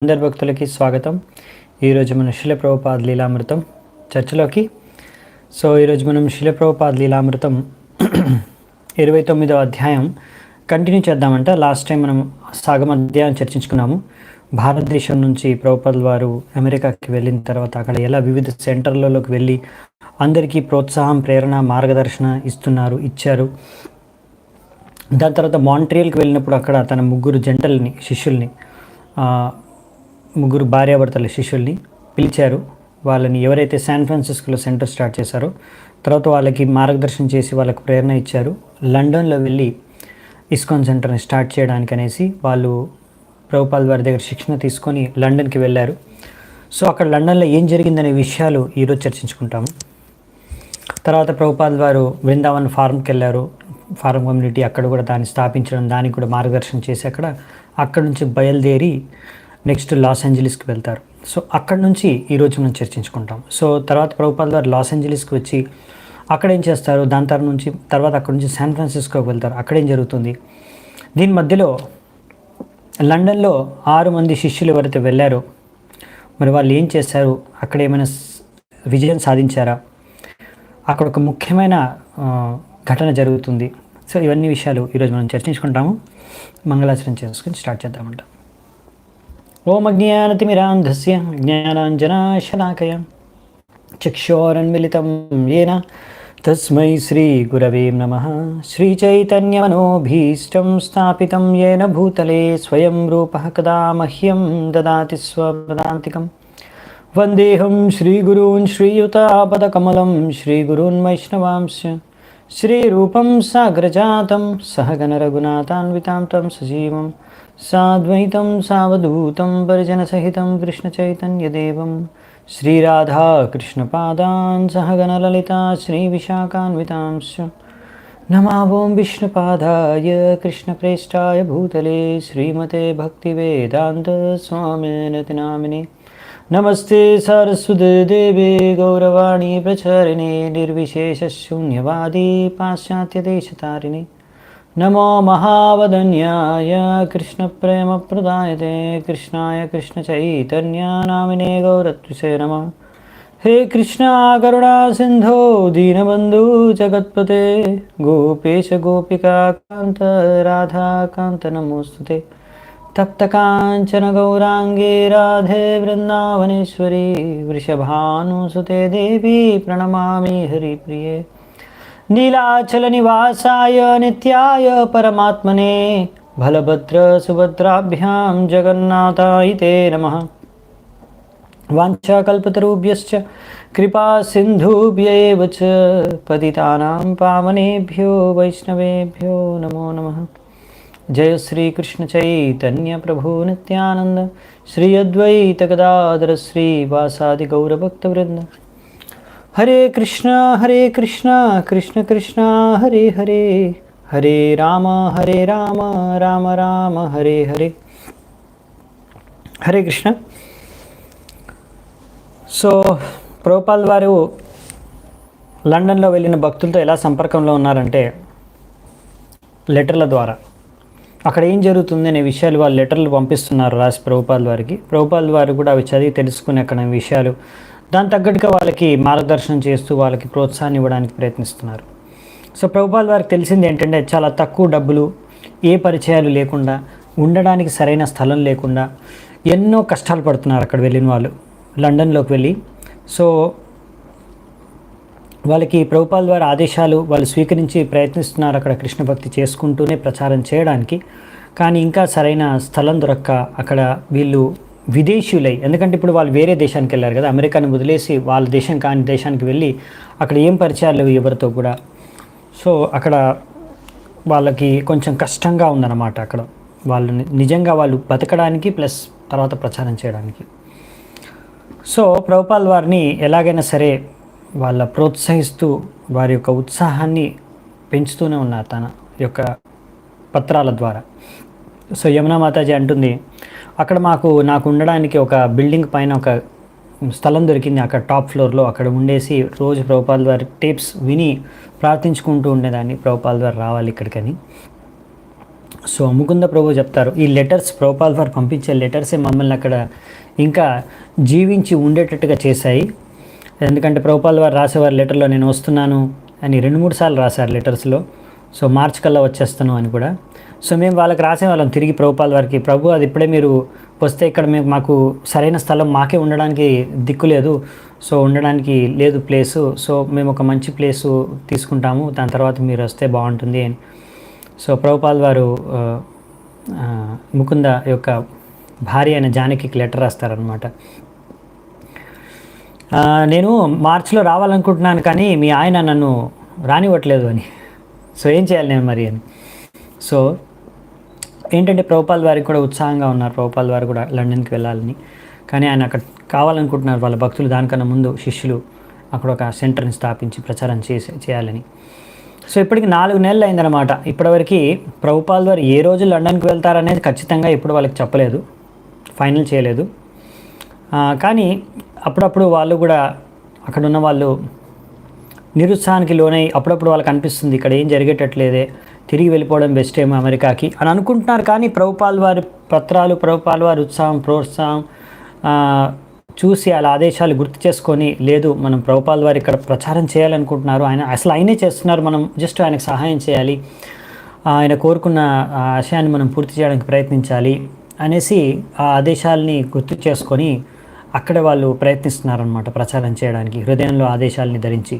అందరి భక్తులకి స్వాగతం. ఈరోజు మనం శిల ప్రభుపాద లీలామృతం చర్చలోకి. ఈరోజు మనం శిల ప్రభుపాద లీలామృతం 29వ అధ్యాయం కంటిన్యూ చేద్దామంట. లాస్ట్ టైం మనం సగం అధ్యాయం చర్చించుకున్నాము. భారతదేశం నుంచి ప్రభుపాదుల వారు అమెరికాకి వెళ్ళిన తర్వాత అక్కడ ఎలా వివిధ సెంటర్లలోకి వెళ్ళి అందరికీ ప్రోత్సాహం, ప్రేరణ, మార్గదర్శన ఇచ్చారు. దాని తర్వాత మాంట్రియల్కి వెళ్ళినప్పుడు అక్కడ తన శిష్యుల్ని ముగ్గురు భార్యాభర్తల శిష్యుల్ని పిలిచారు. వాళ్ళని ఎవరైతే శాన్ ఫ్రాన్సిస్కోలో సెంటర్ స్టార్ట్ చేశారో తర్వాత వాళ్ళకి మార్గదర్శనం చేసి వాళ్ళకి ప్రేరణ ఇచ్చారు. లండన్లో వెళ్ళి ఇస్కాన్ సెంటర్ని స్టార్ట్ చేయడానికి అనేసి వాళ్ళు ప్రభుపాద వారి దగ్గర శిక్షణ తీసుకొని లండన్కి వెళ్ళారు. అక్కడ లండన్లో ఏం జరిగిందనే విషయాలు ఈరోజు చర్చించుకుంటాము. తర్వాత ప్రభుపాద వారు బృందావన్ ఫార్మ్కి వెళ్ళారు. ఫార్మ్ కమ్యూనిటీ అక్కడ కూడా దాన్ని స్థాపించడం, దానికి కూడా మార్గదర్శనం చేసి అక్కడ నుంచి బయలుదేరి నెక్స్ట్ లాస్ ఏంజలీస్కి వెళ్తారు. అక్కడ నుంచి ఈరోజు మనం చర్చించుకుంటాం. తర్వాత ప్రభుపాద వారు లాస్ ఏంజలీస్కి వచ్చి అక్కడ ఏం చేస్తారు, దాని తర్వాత అక్కడ నుంచి శాన్ ఫ్రాన్సిస్కోకి వెళ్తారు. అక్కడేం జరుగుతుంది, దీని మధ్యలో లండన్లో 6 మంది శిష్యులు ఎవరైతే వెళ్ళారో మరి వాళ్ళు ఏం చేశారు, అక్కడ ఏమైనా విజయం సాధించారా, అక్కడ ఒక ముఖ్యమైన ఘటన జరుగుతుంది. ఇవన్నీ విషయాలు ఈరోజు మనం చర్చించుకుంటాము. మంగళాచరణ చేసుకుని స్టార్ట్ చేద్దామంట. ఓం అజ్ఞానతిమిరాంధస్య జ్ఞానాంజనాశలాకయ చక్షోరన్మిళితం యేన తస్మై శ్రీ గురవే నమః. శ్రీచైతన్యమనోభీష్టం స్థాపితం యేన భూతలే స్వయం రూపః కదా మహ్యం దదాతి స్వపదాంతికం. వందేహం శ్రీగురూన్ శ్రీయుతాపదకమలం శ్రీగురూన్ వైష్ణవాంశ శ్రీరూపం సాగ్రజాతం సహగణ రఘునాథాన్వితాం తం సజీవం సాద్వైతం సావధూతం పరిజనసహితం కృష్ణచైతన్యదేవం శ్రీరాధాకృష్ణపాదాన్ సహగణ లలితా శ్రీవిశాఖాన్వితాంశ్చ నమావోం విష్ణుపాదాయ కృష్ణప్రేష్టాయ భూతలే శ్రీమతే భక్తివేదాంత స్వామినతి నామినే. నమస్తే సరస్వతే దేవే గౌరవాణి ప్రచారిణే నిర్విశేషశూన్యవాది పాశ్చాత్యదేశతారిణే. నమో మహావదన్యాయ కృష్ణప్రేమప్రదాయతే కృష్ణాయ కృష్ణచైతన్యనామినే గౌరత్విషే నమః. హే కృష్ణ కరుణా సింధో దీనబంధు జగత్పతే గోపేశ గోపికా కాంత రాధాకాంత నమోస్తుతే. తప్తకాంచన గౌరాంగే రాధే వృందావనేశ్వరి వృషభానుసుతే దేవి ప్రణమామి హరిప్రియే. నీలాచల నివాసాయ నిత్యాయ పరమాత్మనే బలభద్ర సుభద్రాభ్యాం జగన్నాథాయ తే నమః. వాంఛాకల్పతరుభ్యశ్చ కృపా సింధుభ్యైవ చ పతితానాం పావనేభ్యో వైష్ణవేభ్యో నమో నమః. జయ శ్రీకృష్ణ చైతన్య ప్రభు నిత్యానంద శ్రీ అద్వైత గదాధర శ్రీవాసాది గౌరభక్తవృంద. హరే కృష్ణ కృష్ణ కృష్ణ హరే హరే హరే రామ రామ రామ హరే హరే. హరే కృష్ణ. ప్రభుపాద వారు లండన్లో వెళ్ళిన భక్తులతో ఎలా సంపర్కంలో ఉన్నారంటే లెటర్ల ద్వారా. అక్కడ ఏం జరుగుతుంది అనే విషయాలు వాళ్ళు లెటర్లు పంపిస్తున్నారు రాసి ప్రభుపాద వారికి. ప్రభుపాద వారు కూడా అవి చదివి తెలుసుకునే అక్కడ విషయాలు దాని తగ్గట్టుగా వాళ్ళకి మార్గదర్శనం చేస్తూ వాళ్ళకి ప్రోత్సాహాన్ని ఇవ్వడానికి ప్రయత్నిస్తున్నారు. ప్రభుపాద వారికి తెలిసింది ఏంటంటే చాలా తక్కువ డబ్బులు, ఏ పరిచయాలు లేకుండా, ఉండడానికి సరైన స్థలం లేకుండా ఎన్నో కష్టాలు పడుతున్నారు అక్కడ వెళ్ళిన వాళ్ళు లండన్లోకి వెళ్ళి. వాళ్ళకి ప్రభుపాద వారి ఆదేశాలు వాళ్ళు స్వీకరించి ప్రయత్నిస్తున్నారు అక్కడ కృష్ణ భక్తి చేసుకుంటూనే ప్రచారం చేయడానికి. కానీ ఇంకా సరైన స్థలం దొరక్క అక్కడ వీళ్ళు విదేశీయులై, ఎందుకంటే ఇప్పుడు వాళ్ళు వేరే దేశానికి వెళ్ళారు కదా, అమెరికాని వదిలేసి వాళ్ళ దేశం కాని దేశానికి వెళ్ళి అక్కడ ఏం పరిచయాలు లేవు ఎవరితో కూడా. అక్కడ వాళ్ళకి కొంచెం కష్టంగా ఉందన్నమాట. అక్కడ వాళ్ళు నిజంగా వాళ్ళు బతకడానికి ప్లస్ తర్వాత ప్రచారం చేయడానికి. ప్రభుపాద వారిని ఎలాగైనా సరే వాళ్ళ ప్రోత్సహిస్తూ వారి యొక్క ఉత్సాహాన్ని పెంచుతూనే ఉన్నారు తన యొక్క పత్రాల ద్వారా. యమునా మాతాజీ అంటుంది, అక్కడ నాకు ఉండడానికి ఒక బిల్డింగ్ పైన ఒక స్థలం దొరికింది, అక్కడ టాప్ ఫ్లోర్లో అక్కడ ఉండేసి రోజు ప్రభుపాద వారి టేప్స్ విని ప్రార్థించుకుంటూ ఉండేదాన్ని, ప్రభుపాద వారు రావాలి ఇక్కడికని. సో ముకుంద ప్రభు చెప్తారు, ఈ లెటర్స్ ప్రభుపాల్ వారు పంపించే లెటర్సే మమ్మల్ని అక్కడ ఇంకా జీవించి ఉండేటట్టుగా చేశాయి. ఎందుకంటే ప్రభుపాల్ వారు రాసేవారు లెటర్లో, నేను వస్తున్నాను అని 2-3 సార్లు రాశారు లెటర్స్లో. సో మార్చ్ కల్లా వచ్చేస్తాను అని కూడా. సో మేము వాళ్ళకి రాసేవాళ్ళం తిరిగి ప్రభుపాల్ వారికి, ప్రభు అది ఇప్పుడే మీరు వస్తే ఇక్కడ మాకు సరైన స్థలం మాకే ఉండడానికి దిక్కు లేదు, సో ఉండడానికి లేదు ప్లేసు, సో మేము ఒక మంచి ప్లేసు తీసుకుంటాము, దాని తర్వాత మీరు వస్తే బాగుంటుంది అని. సో ప్రభుపాల్ వారు ముకుంద యొక్క భార్య అయిన జానకి లెటర్ రాస్తారనమాట. నేను మార్చిలో రావాలనుకుంటున్నాను కానీ మీ ఆయన నన్ను రానివ్వట్లేదు అని. సో ఏం చేయాలి నేను మరి అని. సో ఏంటంటే ప్రభుపాల్ వారికి కూడా ఉత్సాహంగా ఉన్నారు, ప్రభుపాల్ వారు కూడా లండన్కి వెళ్ళాలని. కానీ ఆయన అక్కడ కావాలనుకుంటున్నారు, వాళ్ళ భక్తులు దానికన్నా ముందు శిష్యులు అక్కడ ఒక సెంటర్ని స్థాపించి ప్రచారం చేయాలని. సో ఇప్పటికి 4 నెలలు అయిందనమాట. ఇప్పటివరకు ప్రభుపాల్ వారు ఏ రోజు లండన్కి వెళ్తారనేది ఖచ్చితంగా ఇప్పుడు వాళ్ళకి చెప్పలేదు, ఫైనల్ చేయలేదు. కానీ అప్పుడప్పుడు వాళ్ళు కూడా అక్కడ ఉన్న వాళ్ళు నిరుత్సాహానికి లోనై అప్పుడప్పుడు వాళ్ళకి అనిపిస్తుంది ఇక్కడ ఏం జరిగేటట్లేదే, తిరిగి వెళ్ళిపోవడం బెస్ట్ ఏమో అమెరికాకి అని అనుకుంటున్నారు. కానీ ప్రభుపాల్ వారి పత్రాలు, ప్రభుపాల్ వారి ఉత్సాహం, ప్రోత్సాహం చూసి అలా ఆదేశాలు గుర్తు చేసుకొని, లేదు మనం ప్రభుపాల్ వారు ఇక్కడ ప్రచారం చేయాలనుకుంటున్నారు, ఆయనే చేస్తున్నారు, మనం జస్ట్ ఆయనకు సహాయం చేయాలి, ఆయన కోరుకున్న ఆశయాన్ని మనం పూర్తి చేయడానికి ప్రయత్నించాలి అనేసి ఆ ఆదేశాలని గుర్తు చేసుకొని అక్కడ వాళ్ళు ప్రయత్నిస్తున్నారనమాట ప్రచారం చేయడానికి, హృదయంలో ఆదేశాలని ధరించి.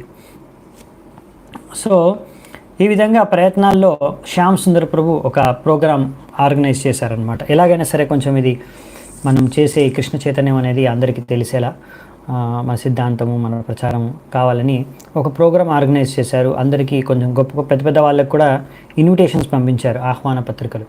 సో ఈ విధంగా ప్రయత్నాల్లో శ్యామ్ సుందర్ ప్రభు ఒక ప్రోగ్రాం ఆర్గనైజ్ చేశారనమాట. ఎలాగైనా సరే కొంచెం ఇది మనం చేసే ఈ కృష్ణ చైతన్యం అనేది అందరికీ తెలిసేలా మన సిద్ధాంతము, మన ప్రచారం కావాలని ఒక ప్రోగ్రాం ఆర్గనైజ్ చేశారు. అందరికీ కొంచెం గొప్ప పెద్ద పెద్ద వాళ్ళకు కూడా ఇన్విటేషన్స్ పంపించారు, ఆహ్వాన పత్రికలు.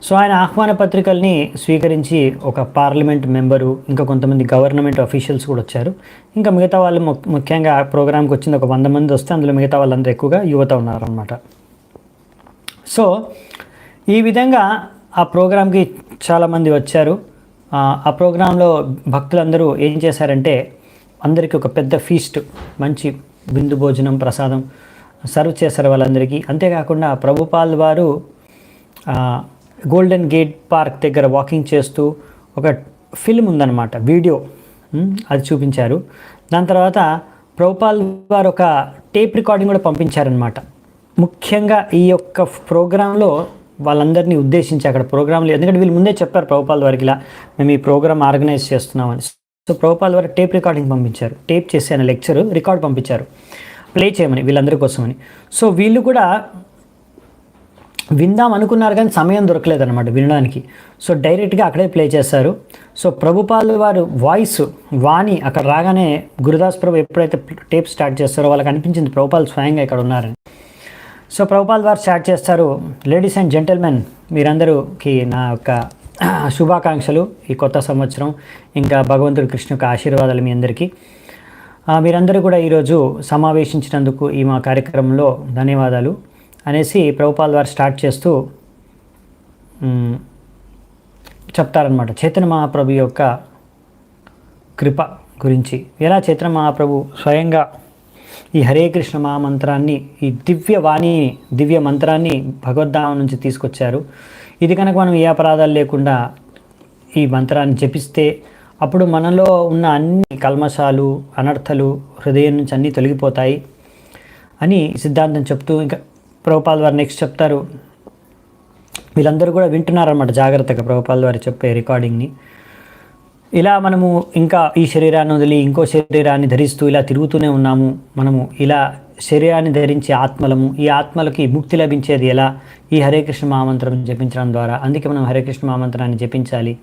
సో ఆయన ఆహ్వాన పత్రికల్ని స్వీకరించి ఒక పార్లమెంట్ మెంబరు, ఇంకా కొంతమంది గవర్నమెంట్ అఫీషియల్స్ కూడా వచ్చారు. ఇంకా మిగతా వాళ్ళు ముఖ్యంగా ఆ ప్రోగ్రామ్కి వచ్చింది ఒక 100 మంది వస్తే అందులో మిగతా వాళ్ళందరూ ఎక్కువగా యువత ఉన్నారనమాట. సో ఈ విధంగా ఆ ప్రోగ్రామ్కి చాలామంది వచ్చారు. ఆ ప్రోగ్రాంలో భక్తులందరూ ఏం చేశారంటే అందరికీ ఒక పెద్ద ఫీస్ట్, మంచి విందు భోజనం, ప్రసాదం సర్వ్ చేశారు వాళ్ళందరికీ. అంతేకాకుండా ప్రభుపాల్ వారు గోల్డెన్ గేట్ పార్క్ దగ్గర వాకింగ్ చేస్తూ ఒక ఫిల్మ్ ఉందన్నమాట, వీడియో, అది చూపించారు. దాని తర్వాత ప్రభుపాల్ వారు ఒక టేప్ రికార్డింగ్ కూడా పంపించారనమాట. ముఖ్యంగా ఈ యొక్క ప్రోగ్రాంలో వాళ్ళందరినీ ఉద్దేశించి అక్కడ ప్రోగ్రాంలు, ఎందుకంటే వీళ్ళు ముందే చెప్పారు ప్రభుపాల్ వారికి ఇలా మేము ఈ ప్రోగ్రామ్ ఆర్గనైజ్ చేస్తున్నామని. సో ప్రభుపాల్ వారు టేప్ రికార్డింగ్ పంపించారు, టేప్ చేసి ఆయన లెక్చర్ రికార్డ్ పంపించారు ప్లే చేయమని వీళ్ళందరి కోసమని. సో వీళ్ళు కూడా విందాం అనుకున్నారు కానీ సమయం దొరకలేదన్నమాట వినడానికి. సో డైరెక్ట్గా అక్కడే ప్లే చేశారు. సో ప్రభుపాల్ వారు వాణి అక్కడ రాగానే గురుదాస్ ప్రభు ఎప్పుడైతే టేప్ స్టార్ట్ చేస్తారో వాళ్ళకి అనిపించింది ప్రభుపాల్ స్వయంగా ఇక్కడ ఉన్నారని. సో ప్రభుపాల్ వారు స్టార్ట్ చేస్తారు, లేడీస్ అండ్ జెంటిల్మెన్, మీరందరూకి నా యొక్క శుభాకాంక్షలు ఈ కొత్త సంవత్సరం, ఇంకా భగవంతుడు కృష్ణ యొక్క ఆశీర్వాదాలు మీ అందరికీ. మీరందరూ కూడా ఈరోజు సమావేశించినందుకు ఈ మా కార్యక్రమంలో ధన్యవాదాలు అనేసి ప్రభుపాల్ వారు స్టార్ట్ చేస్తూ చెప్తారనమాట చైతన్య మహాప్రభు యొక్క కృప గురించి. ఎలా చైతన్య మహాప్రభు స్వయంగా ఈ హరే కృష్ణ మహామంత్రాన్ని, ఈ దివ్య మంత్రాన్ని భగవద్ధామం నుంచి తీసుకొచ్చారు. ఇది కనుక మనం ఏ అపరాధాలు లేకుండా ఈ మంత్రాన్ని జపిస్తే అప్పుడు మనలో ఉన్న అన్ని కల్మషాలు, అనర్థలు హృదయం నుంచి అన్నీ తొలగిపోతాయి అని సిద్ధాంతం చెప్తూ, ఇంకా ప్రభుపాల్ వారు నెక్స్ట్ చెప్తారు. వీళ్ళందరూ కూడా వింటున్నారన్నమాట జాగ్రత్తగా ప్రభుపాల్ వారు చెప్పే రికార్డింగ్ని. ఇలా మనము ఇంకా ఈ శరీరాన్ని వదిలి ఇంకో శరీరాన్ని ధరిస్తూ ఇలా తిరుగుతూనే ఉన్నాము. మనము ఇలా శరీరాన్ని ధరించే ఆత్మలము, ఈ ఆత్మలకి ముక్తి లభించేది ఎలా? ఈ హరే కృష్ణ మహామంత్రం జపించడం ద్వారా. అందుకే మనం హరే కృష్ణ మహామంత్రాన్ని జపించాలి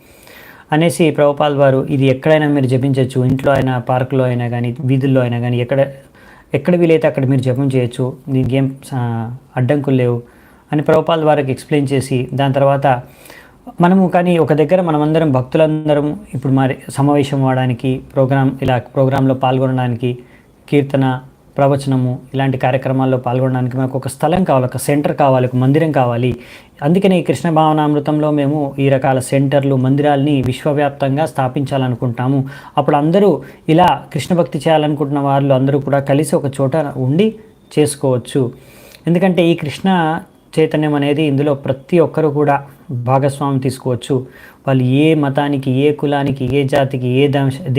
అనేసి ప్రభుపాల్ వారు, ఇది ఎక్కడైనా మీరు జపించవచ్చు, ఇంట్లో అయినా, పార్కులో అయినా కానీ, వీధుల్లో అయినా కానీ, ఎక్కడ వీలైతే అక్కడ మీరు జపం చేయొచ్చు, దీనికి ఏం అడ్డంకులు లేవు అని ప్రభుపాల్ వారికి ఎక్స్ప్లెయిన్ చేసి, దాని తర్వాత మనము కానీ ఒక దగ్గర మనమందరం భక్తులందరం ఇప్పుడు మరి సమావేశం అవ్వడానికి, ప్రోగ్రాంలో పాల్గొనడానికి, కీర్తన, ప్రవచనము ఇలాంటి కార్యక్రమాల్లో పాల్గొనడానికి మనకు ఒక స్థలం కావాలి, ఒక సెంటర్ కావాలి, ఒక మందిరం కావాలి. అందుకనే ఈ కృష్ణ భావనామృతంలో మేము ఈ రకాల సెంటర్లు, మందిరాల్ని విశ్వవ్యాప్తంగా స్థాపించాలనుకుంటాము. అప్పుడు అందరూ ఇలా కృష్ణ భక్తి చేయాలనుకుంటున్న వాళ్ళు అందరూ కూడా కలిసి ఒక చోట ఉండి చేసుకోవచ్చు. ఎందుకంటే ఈ కృష్ణ చైతన్యం అనేది ఇందులో ప్రతి ఒక్కరు కూడా భాగస్వామ్యం తీసుకోవచ్చు. వాళ్ళు ఏ మతానికి, ఏ కులానికి, ఏ జాతికి, ఏ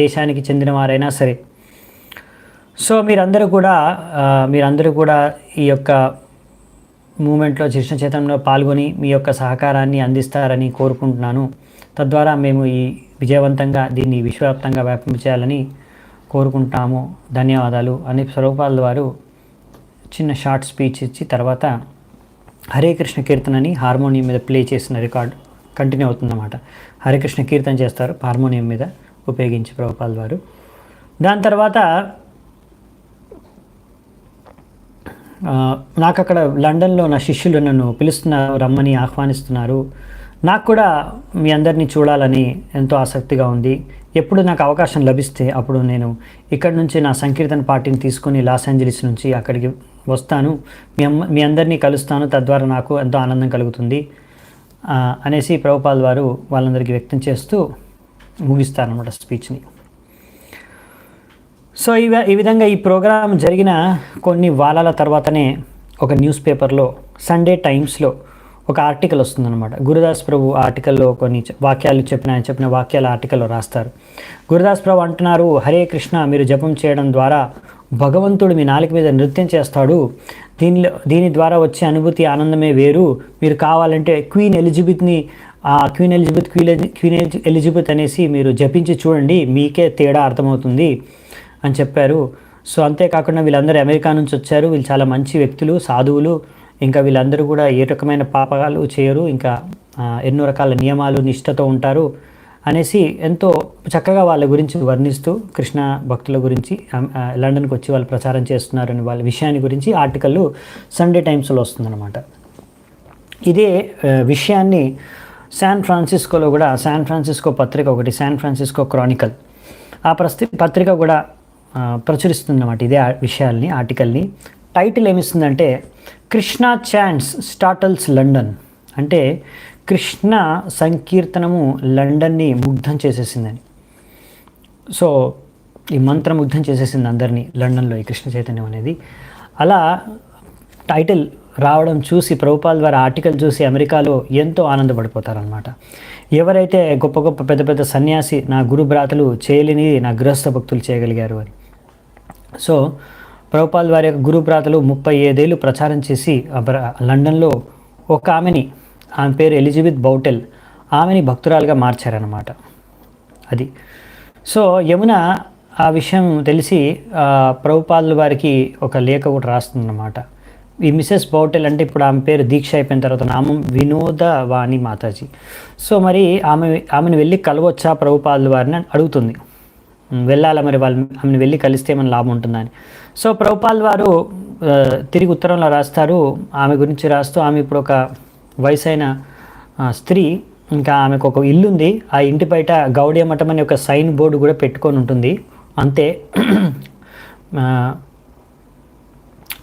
దేశానికి చెందిన వారైనా సరే. సో మీరందరూ కూడా ఈ యొక్క మూమెంట్లో కృష్ణ చైతన్యంలో పాల్గొని మీ యొక్క సహకారాన్ని అందిస్తారని కోరుకుంటున్నాను. తద్వారా మేము ఈ విజయవంతంగా దీన్ని విశ్వవ్యాప్తంగా వ్యాపించేయాలని కోరుకుంటాము. ధన్యవాదాలు అని ప్రభుపాదుల వారు చిన్న షార్ట్ స్పీచ్ ఇచ్చి తర్వాత హరే కృష్ణ కీర్తనని హార్మోనియం మీద ప్లే చేసిన రికార్డ్ కంటిన్యూ అవుతుందన్నమాట. హరే కృష్ణ కీర్తన చేస్తారు హార్మోనియం మీద ఉపయోగించి ప్రభుపాదుల వారు. దాని తర్వాత నాకు అక్కడ లండన్లో నా శిష్యులు నన్ను పిలుస్తున్నారు, రమ్మని ఆహ్వానిస్తున్నారు. నాకు కూడా మీ అందరినీ చూడాలని ఎంతో ఆసక్తిగా ఉంది. ఎప్పుడు నాకు అవకాశం లభిస్తే అప్పుడు నేను ఇక్కడ నుంచి నా సంకీర్తన పార్టీని తీసుకొని లాస్ ఏంజలీస్ నుంచి అక్కడికి వస్తాను, మీ అందరినీ కలుస్తాను. తద్వారా నాకు ఎంతో ఆనందం కలుగుతుంది అనేసి ప్రభుపాదుల వారు వాళ్ళందరికీ వ్యక్తం చేస్తూ ముగిస్తారనమాట స్పీచ్ని. సో ఈ విధంగా ఈ ప్రోగ్రాం జరిగిన కొన్ని వారాల తర్వాతనే ఒక న్యూస్ పేపర్లో సండే టైమ్స్లో ఒక ఆర్టికల్ వస్తుందన్నమాట. గురుదాస్ ప్రభు ఆర్టికల్లో కొన్ని వాక్యాలు చెప్పిన వాక్యాల ఆర్టికల్లో రాస్తారు. గురుదాస్ ప్రభు అంటున్నారు, హరే కృష్ణ మీరు జపం చేయడం ద్వారా భగవంతుడు మీ నాలుక మీద నృత్యం చేస్తాడు. దీని ద్వారా వచ్చే అనుభూతి ఆనందమే వేరు. మీరు కావాలంటే క్వీన్ ఎలిజబెత్ అనేసి మీరు జపించి చూడండి, మీకే తేడా అర్థమవుతుంది అని చెప్పారు. సో అంతేకాకుండా వీళ్ళందరూ అమెరికా నుంచి వచ్చారు, వీళ్ళు చాలా మంచి వ్యక్తులు, సాధువులు. ఇంకా వీళ్ళందరూ కూడా ఏ రకమైన పాపాలు చేయరు, ఇంకా ఎన్నో రకాల నియమాలు నిష్ఠతో ఉంటారు అనేసి ఎంతో చక్కగా వాళ్ళ గురించి వర్ణిస్తూ కృష్ణ భక్తుల గురించి లండన్కి వచ్చి వాళ్ళు ప్రచారం చేస్తున్నారని వాళ్ళ విషయాన్ని గురించి ఆర్టికల్ సండే టైమ్స్లో వస్తుందన్నమాట. ఇదే విషయాన్ని శాన్ ఫ్రాన్సిస్కో పత్రిక ఒకటి, శాన్ ఫ్రాన్సిస్కో క్రానికల్, ఆ పత్రిక కూడా ప్రచురిస్తుందన్నమాట ఇదే విషయాల్ని, ఆర్టికల్ని. టైటిల్ ఏమిస్తుందంటే కృష్ణ చాంట్స్ స్టార్టల్స్ లండన్, అంటే కృష్ణ సంకీర్తనము లండన్ని ముగ్ధం చేసేసిందని. సో ఈ మంత్రముగ్ధం చేసేసింది అందరినీ లండన్లో ఈ కృష్ణ చైతన్యం అనేది. అలా టైటిల్ రావడం చూసి ప్రభుపాదుల వారి ఆర్టికల్ చూసి అమెరికాలో ఎంతో ఆనందపడిపోతారనమాట. ఎవరైతే గొప్ప గొప్ప పెద్ద పెద్ద సన్యాసి నా గురు భ్రాతలు చేయలేని నా గృహస్థ భక్తులు చేయగలిగారు అని. సో ప్రభుపాదుల వారి యొక్క గురు భ్రాతలు 35 ఏళ్ళు ప్రచారం చేసి లండన్లో ఒక ఆమె పేరు ఎలిజబెత్ బౌటెల్, ఆమెని భక్తురాలుగా మార్చారనమాట. అది సో యమున ఆ విషయం తెలిసి ప్రభుపాదుల వారికి ఒక లేఖ కూడా రాస్తుందన్నమాట. ఈ మిసెస్ బౌటెల్ అంటే ఇప్పుడు ఆమె పేరు దీక్ష అయిపోయిన తర్వాత నామం వినోదవాణి మాతాజీ. సో మరి ఆమెను వెళ్ళి కలవచ్చా ప్రభుపాదుల వారిని అడుగుతుంది. వెళ్ళాలా మరి ఆమెను వెళ్ళి కలిస్తే ఏమైనా లాభం ఉంటుందని. సో ప్రభుపాదుల వారు తిరిగి ఉత్తరంలో రాస్తారు, ఆమె గురించి రాస్తూ, ఆమె ఇప్పుడు ఒక వయసైన స్త్రీ, ఇంకా ఆమెకు ఒక ఇల్లు ఉంది, ఆ ఇంటి బయట గౌడియ మఠం అనే ఒక సైన్ బోర్డు కూడా పెట్టుకొని ఉంటుంది. అంతే,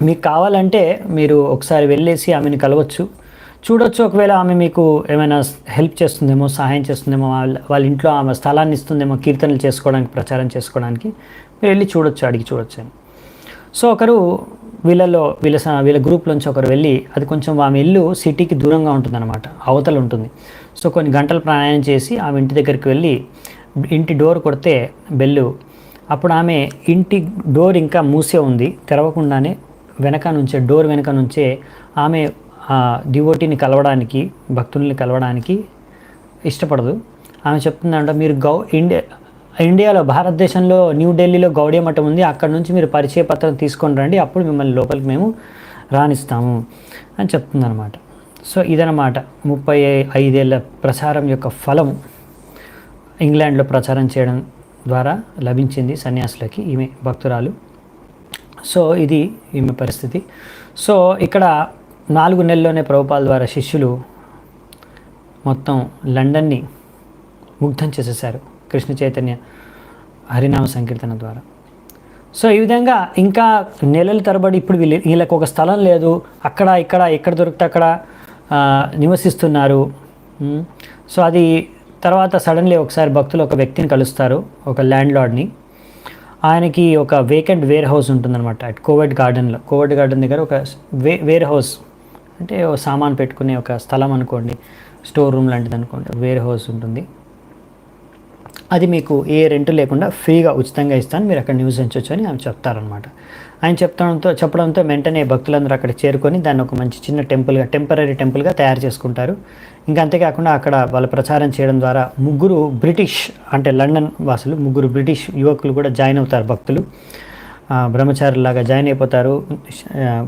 మీకు కావాలంటే మీరు ఒకసారి వెళ్ళేసి ఆమెను చూడొచ్చు. ఒకవేళ ఆమె మీకు ఏమైనా హెల్ప్ చేస్తుందేమో, సహాయం చేస్తుందేమో, వాళ్ళ ఇంట్లో ఆమె స్థలాన్ని ఇస్తుందేమో కీర్తనలు చేసుకోవడానికి, ప్రచారం చేసుకోవడానికి, మీరు వెళ్ళి అడిగి చూడొచ్చు అని. సో ఒకరు వీళ్ళ గ్రూప్లోంచి ఒకరు వెళ్ళి, అది కొంచెం ఆమె ఇల్లు సిటీకి దూరంగా ఉంటుందన్నమాట, అవతల ఉంటుంది. సో కొన్ని గంటలు ప్రయాణం చేసి ఆమె ఇంటి దగ్గరికి వెళ్ళి ఇంటి డోర్ కొడితే బెల్లు, అప్పుడు ఆమె ఇంటి డోర్ ఇంకా మూసే ఉంది, తెరవకుండానే డోర్ వెనక నుంచే ఆమె డివోటీని కలవడానికి, భక్తుల్ని కలవడానికి ఇష్టపడదు. ఆమె చెప్తుందంట, మీరు ఇండియాలో భారతదేశంలో న్యూఢిల్లీలో గౌడియ మఠం ఉంది, అక్కడ నుంచి మీరు పరిచయ పత్రం తీసుకొని రండి, అప్పుడు మిమ్మల్ని లోపలికి మేము రాణిస్తాము అని చెప్తుందన్నమాట. సో ఇదన్నమాట 35 ఏళ్ళ ప్రచారం యొక్క ఫలం ఇంగ్లాండ్లో ప్రచారం చేయడం ద్వారా లభించింది సన్యాసులకి, ఈమె భక్తురాలు. సో ఇది ఈమె పరిస్థితి. సో ఇక్కడ 4 నెలల్లోనే ప్రభుపాదుల ద్వారా శిష్యులు మొత్తం లండన్ని ముగ్ధం చేసేసారు కృష్ణ చైతన్య హరినామ సంకీర్తన ద్వారా. సో ఈ విధంగా ఇంకా నెలల తరబడి ఇప్పుడు వీళ్ళకి ఒక స్థలం లేదు, అక్కడ ఎక్కడ దొరికితే అక్కడ నివసిస్తున్నారు. సో అది తర్వాత సడన్లీ ఒకసారి భక్తులు ఒక వ్యక్తిని కలుస్తారు, ఒక ల్యాండ్ లార్డ్ని. ఆయనకి ఒక వేకెంట్ వేర్ హౌస్ ఉంటుందన్నమాట అట్ కోవిడ్ గార్డెన్ దగ్గర ఒక వేర్ హౌస్ అంటే సామాన్ పెట్టుకునే ఒక స్థలం అనుకోండి, స్టోర్ రూమ్ లాంటిది అనుకోండి, వేర్ హౌస్ ఉంటుంది. అది మీకు ఏ రెంట్ లేకుండా ఫ్రీగా ఉచితంగా ఇస్తాను, మీరు అక్కడ నివసించవచ్చు అని ఆమె చెప్తారనమాట. ఆయన చెప్పడంతో వెంటనే భక్తులందరూ అక్కడ చేరుకొని దాన్ని ఒక మంచి చిన్న టెంపరీ టెంపుల్గా తయారు చేసుకుంటారు. ఇంకా అంతేకాకుండా అక్కడ వాళ్ళు ప్రచారం చేయడం ద్వారా ముగ్గురు బ్రిటిష్ అంటే లండన్ వాసులు, ముగ్గురు బ్రిటిష్ యువకులు కూడా జాయిన్ అవుతారు. భక్తులు బ్రహ్మచారులాగా జాయిన్ అయిపోతారు.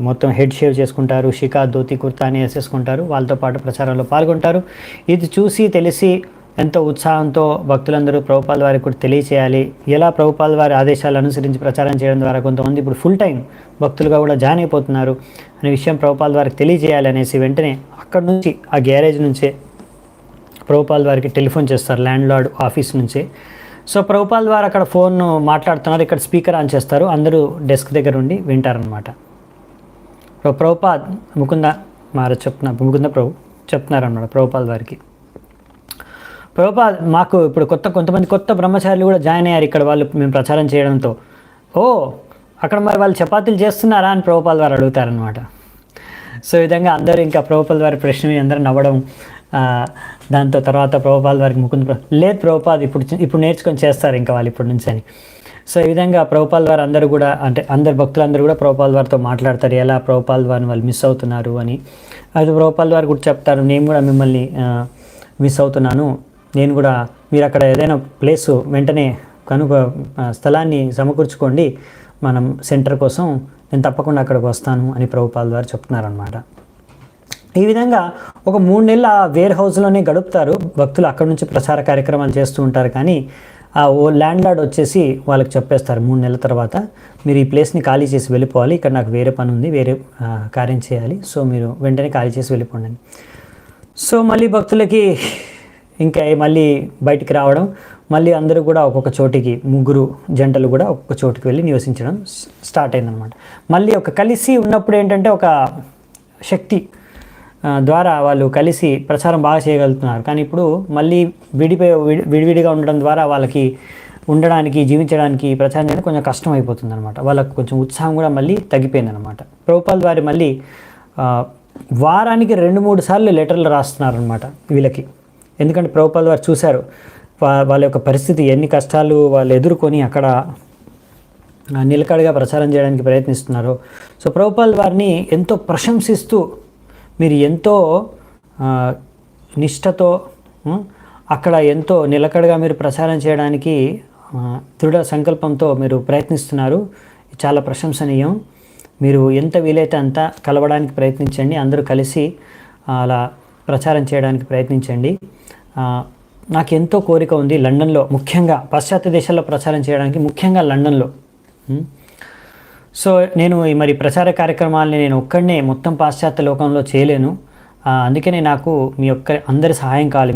మొత్తం హెడ్ షేవ్ చేసుకుంటారు, షికా ధోతి కుర్తా అని వేసేసుకుంటారు. వాళ్ళతో పాటు ప్రచారంలో పాల్గొంటారు. ఇది చూసి తెలిసి ఎంతో ఉత్సాహంతో భక్తులందరూ ప్రభుపాద వారికి కూడా తెలియచేయాలి, ఎలా ప్రభుపాద వారి ఆదేశాలు అనుసరించి ప్రచారం చేయడం ద్వారా కొంతమంది ఇప్పుడు ఫుల్ టైం భక్తులుగా కూడా జాయిన్ అయిపోతున్నారు అనే విషయం ప్రభుపాద వారికి తెలియజేయాలి అనేసి వెంటనే అక్కడ నుంచి ఆ గ్యారేజ్ నుంచే ప్రభుపాద వారికి టెలిఫోన్ చేస్తారు, ల్యాండ్ లార్డ్ ఆఫీస్ నుంచే. సో ప్రభుపాద వారు అక్కడ ఫోన్ మాట్లాడుతున్నారు, ఇక్కడ స్పీకర్ ఆన్ చేస్తారు, అందరూ డెస్క్ దగ్గర ఉండి వింటారనమాట. ప్రభుపాద్ ముకుంద ప్రభు చెప్తున్నారన్నమాట ప్రభుపాద వారికి, ప్రభుపాద్ మాకు ఇప్పుడు కొంతమంది కొత్త బ్రహ్మచారులు కూడా జాయిన్ అయ్యారు ఇక్కడ, వాళ్ళు మేము ప్రచారం చేయడంతో. ఓ అక్కడ మరి వాళ్ళు చపాతీలు చేస్తున్నారా అని ప్రభుపాద వారు అడుగుతారనమాట. సో ఈ విధంగా అందరూ ఇంకా ప్రభుపాద వారి ప్రశ్న అందరూ నవ్వడం, దాంతో తర్వాత ప్రభుపాద వారికి లేదు ప్రభుపాద్ ఇప్పుడు నేర్చుకొని చేస్తారు ఇంకా వాళ్ళు ఇప్పటి నుంచి అని. సో ఈ విధంగా ప్రభుపాద వారు అందరూ కూడా అంటే అందరు భక్తులందరూ కూడా ప్రభుపాద వారితో మాట్లాడతారు, ఎలా ప్రభుపాద వారిని వాళ్ళు మిస్ అవుతున్నారు అని. అది ప్రభుపాద వారు కూడా చెప్తారు, నేను కూడా మిమ్మల్ని మిస్ అవుతున్నాను, నేను కూడా మీరు అక్కడ ఏదైనా ప్లేసు వెంటనే స్థలాన్ని సమకూర్చుకోండి మనం సెంటర్ కోసం, నేను తప్పకుండా అక్కడికి వస్తాను అని ప్రభుపాద వారు చెప్తున్నారనమాట. ఈ విధంగా ఒక 3 నెలలు ఆ వేర్ హౌస్లోనే గడుపుతారు భక్తులు, అక్కడ నుంచి ప్రచార కార్యక్రమాలు చేస్తూ ఉంటారు. కానీ ఆ ల్యాండ్ లార్డ్ వచ్చేసి వాళ్ళకి చెప్పేస్తారు 3 నెలల తర్వాత, మీరు ఈ ప్లేస్ని ఖాళీ చేసి వెళ్ళిపోవాలి, ఇక్కడ నాకు వేరే పని ఉంది, వేరే కార్యం చేయాలి, సో మీరు వెంటనే ఖాళీ చేసి వెళ్ళిపోండి. సో మళ్ళీ భక్తులకి ఇంకా మళ్ళీ బయటికి రావడం, మళ్ళీ అందరూ కూడా ఒక్కొక్క చోటికి, ముగ్గురు జంటలు కూడా ఒక్కొక్క చోటికి వెళ్ళి నివసించడం స్టార్ట్ అయిందనమాట. మళ్ళీ ఒక కలిసి ఉన్నప్పుడు ఏంటంటే ఒక శక్తి ద్వారా వాళ్ళు కలిసి ప్రచారం బాగా చేయగలుగుతున్నారు. కానీ ఇప్పుడు మళ్ళీ విడివిడిగా ఉండడం ద్వారా వాళ్ళకి ఉండడానికి, జీవించడానికి, ప్రచారం చేయడానికి కొంచెం కష్టం అయిపోతుంది అనమాట. వాళ్ళకు కొంచెం ఉత్సాహం కూడా మళ్ళీ తగ్గిపోయిందనమాట. ప్రభుపాద వారి మళ్ళీ వారానికి 2-3 సార్లు లెటర్లు రాస్తున్నారనమాట వీళ్ళకి. ఎందుకంటే ప్రభుపాద వారు చూశారు వాళ్ళ యొక్క పరిస్థితి, ఎన్ని కష్టాలు వాళ్ళు ఎదుర్కొని అక్కడ నిలకడగా ప్రచారం చేయడానికి ప్రయత్నిస్తున్నారు. సో ప్రభుపాద వారిని ఎంతో ప్రశంసిస్తూ, మీరు ఎంతో నిష్ఠతో అక్కడ ఎంతో నిలకడగా మీరు ప్రచారం చేయడానికి దృఢ సంకల్పంతో మీరు ప్రయత్నిస్తున్నారు, చాలా ప్రశంసనీయం, మీరు ఎంత వీలైతే అంత కలవడానికి ప్రయత్నించండి, అందరూ కలిసి అలా ప్రచారం చేయడానికి ప్రయత్నించండి. నాకు ఎంతో కోరిక ఉంది లండన్లో, ముఖ్యంగా పాశ్చాత్య దేశాల్లో ప్రచారం చేయడానికి, ముఖ్యంగా లండన్లో. సో నేను మరి ప్రచార కార్యక్రమాలని నేను ఒక్కడనే మొత్తం పాశ్చాత్య లోకంలో చేయలేను, అందుకనే నాకు మీ అందరి సహాయం కావాలి.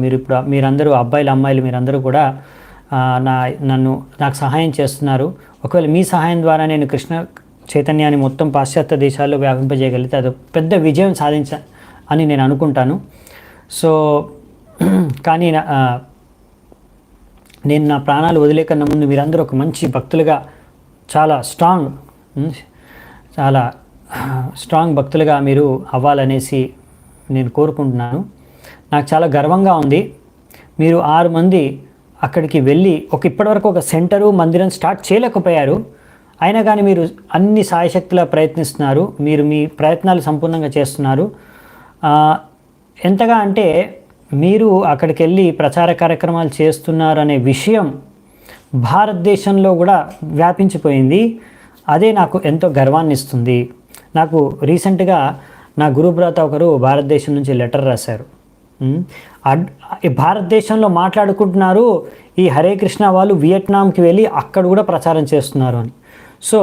మీరందరూ అబ్బాయిలు అమ్మాయిలు మీరందరూ కూడా నాకు సహాయం చేస్తున్నారు. ఒకవేళ మీ సహాయం ద్వారా నేను కృష్ణ చైతన్యాన్ని మొత్తం పాశ్చాత్య దేశాల్లో వ్యాపింపజేయగలిగితే అది పెద్ద విజయం అని నేను అనుకుంటాను. సో కానీ నేను నా ప్రాణాలు వదిలేకన్నా ముందు మీరందరూ ఒక మంచి భక్తులుగా, చాలా స్ట్రాంగ్ భక్తులుగా మీరు అవ్వాలనేసి నేను కోరుకుంటున్నాను. నాకు చాలా గర్వంగా ఉంది, మీరు 6 మంది అక్కడికి వెళ్ళి ఇప్పటివరకు ఒక సెంటరు, మందిరం స్టార్ట్ చేయలేకపోయారు, అయినా కానీ మీరు అన్ని సాయశక్తిలా ప్రయత్నిస్తున్నారు, మీరు మీ ప్రయత్నాలు సంపూర్ణంగా చేస్తున్నారు. ఎంతగా అంటే మీరు అక్కడికి వెళ్ళి ప్రచార కార్యక్రమాలు చేస్తున్నారు అనే విషయం భారతదేశంలో కూడా వ్యాపించిపోయింది. అదే నాకు ఎంతో గర్వాన్ని ఇస్తుంది. నాకు రీసెంట్గా నా గురుబ్రాత ఒకరు భారతదేశం నుంచి లెటర్ రాశారు, భారతదేశంలో మాట్లాడుకుంటున్నారు ఈ హరే కృష్ణ వాళ్ళు వియట్నాంకి వెళ్ళి అక్కడ కూడా ప్రచారం చేస్తున్నారు అని. సో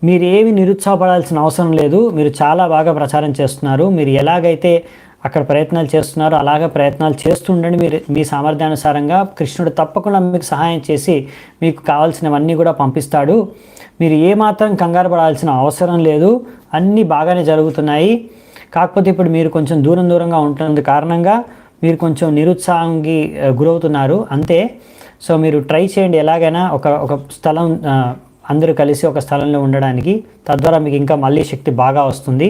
మీరు ఏమి నిరుత్సాహపడాల్సిన అవసరం లేదు, మీరు చాలా బాగా ప్రచారం చేస్తున్నారు, మీరు ఎలాగైతే అక్కడ ప్రయత్నాలు చేస్తున్నారో అలాగే ప్రయత్నాలు చేస్తుండండి. మీరు మీ సామర్థ్యానుసారంగా కృష్ణుడు తప్పకుండా మీకు సహాయం చేసి మీకు కావాల్సినవన్నీ కూడా పంపిస్తాడు. మీరు ఏమాత్రం కంగారు పడాల్సిన అవసరం లేదు, అన్నీ బాగానే జరుగుతున్నాయి. కాకపోతే ఇప్పుడు మీరు కొంచెం దూరంగా ఉంటున్నందు కారణంగా మీరు కొంచెం నిరుత్సాహానికి గురవుతున్నారు అంతే. సో మీరు ట్రై చేయండి ఎలాగైనా ఒక స్థలం, అందరూ కలిసి ఒక స్థలంలో ఉండడానికి, తద్వారా మీకు ఇంకా మళ్ళీ శక్తి బాగా వస్తుంది.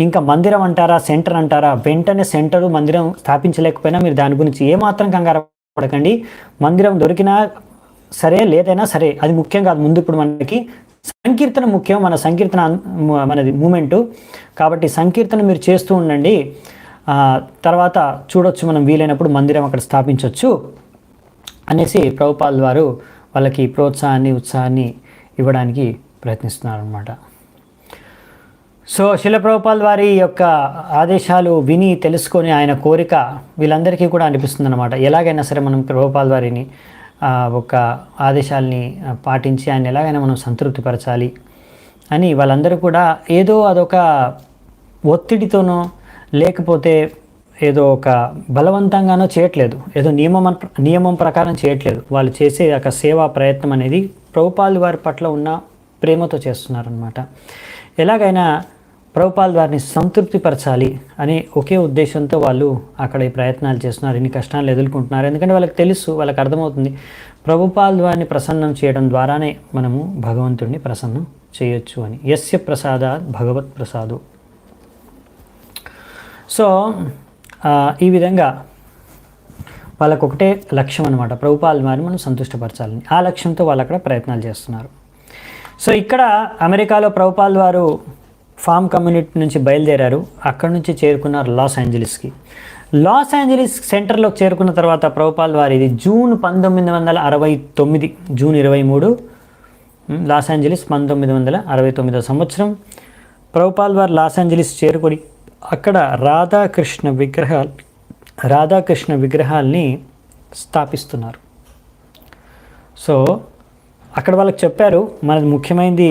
ఇంకా మందిరం అంటారా, సెంటర్ అంటారా, వెంటనే సెంటరు మందిరం స్థాపించలేకపోయినా మీరు దాని గురించి ఏమాత్రం కంగారు పడకండి. మందిరం దొరికినా సరే, లేదైనా సరే, అది ముఖ్యం కాదు. ముందు ఇప్పుడు మనకి సంకీర్తన ముఖ్యం, మన సంకీర్తన మనది మూమెంటు. కాబట్టి సంకీర్తన మీరు చేస్తూ ఉండండి. తర్వాత చూడొచ్చు, మనం వీలైనప్పుడు మందిరం అక్కడ స్థాపించవచ్చు అనేసి ప్రభుపాల్ వారు వాళ్ళకి ప్రోత్సాహాన్ని, ఉత్సాహాన్ని ఇవ్వడానికి ప్రయత్నిస్తున్నారు అన్నమాట. సో శిల ప్రభుపాల్ వారి యొక్క ఆదేశాలు విని తెలుసుకొని ఆయన కోరిక వీళ్ళందరికీ కూడా అనిపిస్తుంది అన్నమాట. ఎలాగైనా సరే మనం ప్రభుపాల్ వారిని ఒక ఆదేశాలని పాటించి ఆయన ఎలాగైనా మనం సంతృప్తిపరచాలి అని వాళ్ళందరూ కూడా ఏదో అదొక ఒత్తిడితోనో లేకపోతే ఏదో ఒక బలవంతంగానో చేయట్లేదు, ఏదో నియమం ప్రకారం చేయట్లేదు. వాళ్ళు చేసే ఒక సేవా ప్రయత్నం అనేది ప్రభుపాల్ వారి పట్ల ఉన్న ప్రేమతో చేస్తున్నారనమాట. ఎలాగైనా ప్రభుపాల్ వారిని సంతృప్తిపరచాలి అనే ఒకే ఉద్దేశంతో వాళ్ళు అక్కడ ఈ ప్రయత్నాలు చేస్తున్నారు, ఇన్ని కష్టాలు ఎదుర్కొంటున్నారు. ఎందుకంటే వాళ్ళకి తెలుసు, వాళ్ళకి అర్థమవుతుంది, ప్రభుపాల్ వారిని ప్రసన్నం చేయడం ద్వారానే మనము భగవంతుడిని ప్రసన్నం చేయొచ్చు అని. యస్య ప్రసాదాత్ భగవత్ ప్రసాదు. సో ఈ విధంగా వాళ్ళకు ఒకటే లక్ష్యం అనమాట, ప్రభుపాల్ వారిని మనం సంతుష్టపరచాలని. ఆ లక్ష్యంతో వాళ్ళు అక్కడ ప్రయత్నాలు చేస్తున్నారు. సో ఇక్కడ అమెరికాలో ప్రభుపాల్ వారు ఫామ్ కమ్యూనిటీ నుంచి బయలుదేరారు. అక్కడ నుంచి చేరుకున్నారు లాస్ ఏంజలీస్కి. లాస్ ఏంజలీస్ సెంటర్లోకి చేరుకున్న తర్వాత ప్రభుపాల్ వారిది జూన్ 1969, జూన్ 23, లాస్ ఏంజలీస్ 1969 సంవత్సరం. ప్రభుపాల్ వారు లాస్ ఏంజలీస్ చేరుకొని అక్కడ రాధాకృష్ణ విగ్రహాల్ని స్థాపిస్తున్నారు. సో అక్కడ వాళ్ళకి చెప్పారు, మనది ముఖ్యమైనది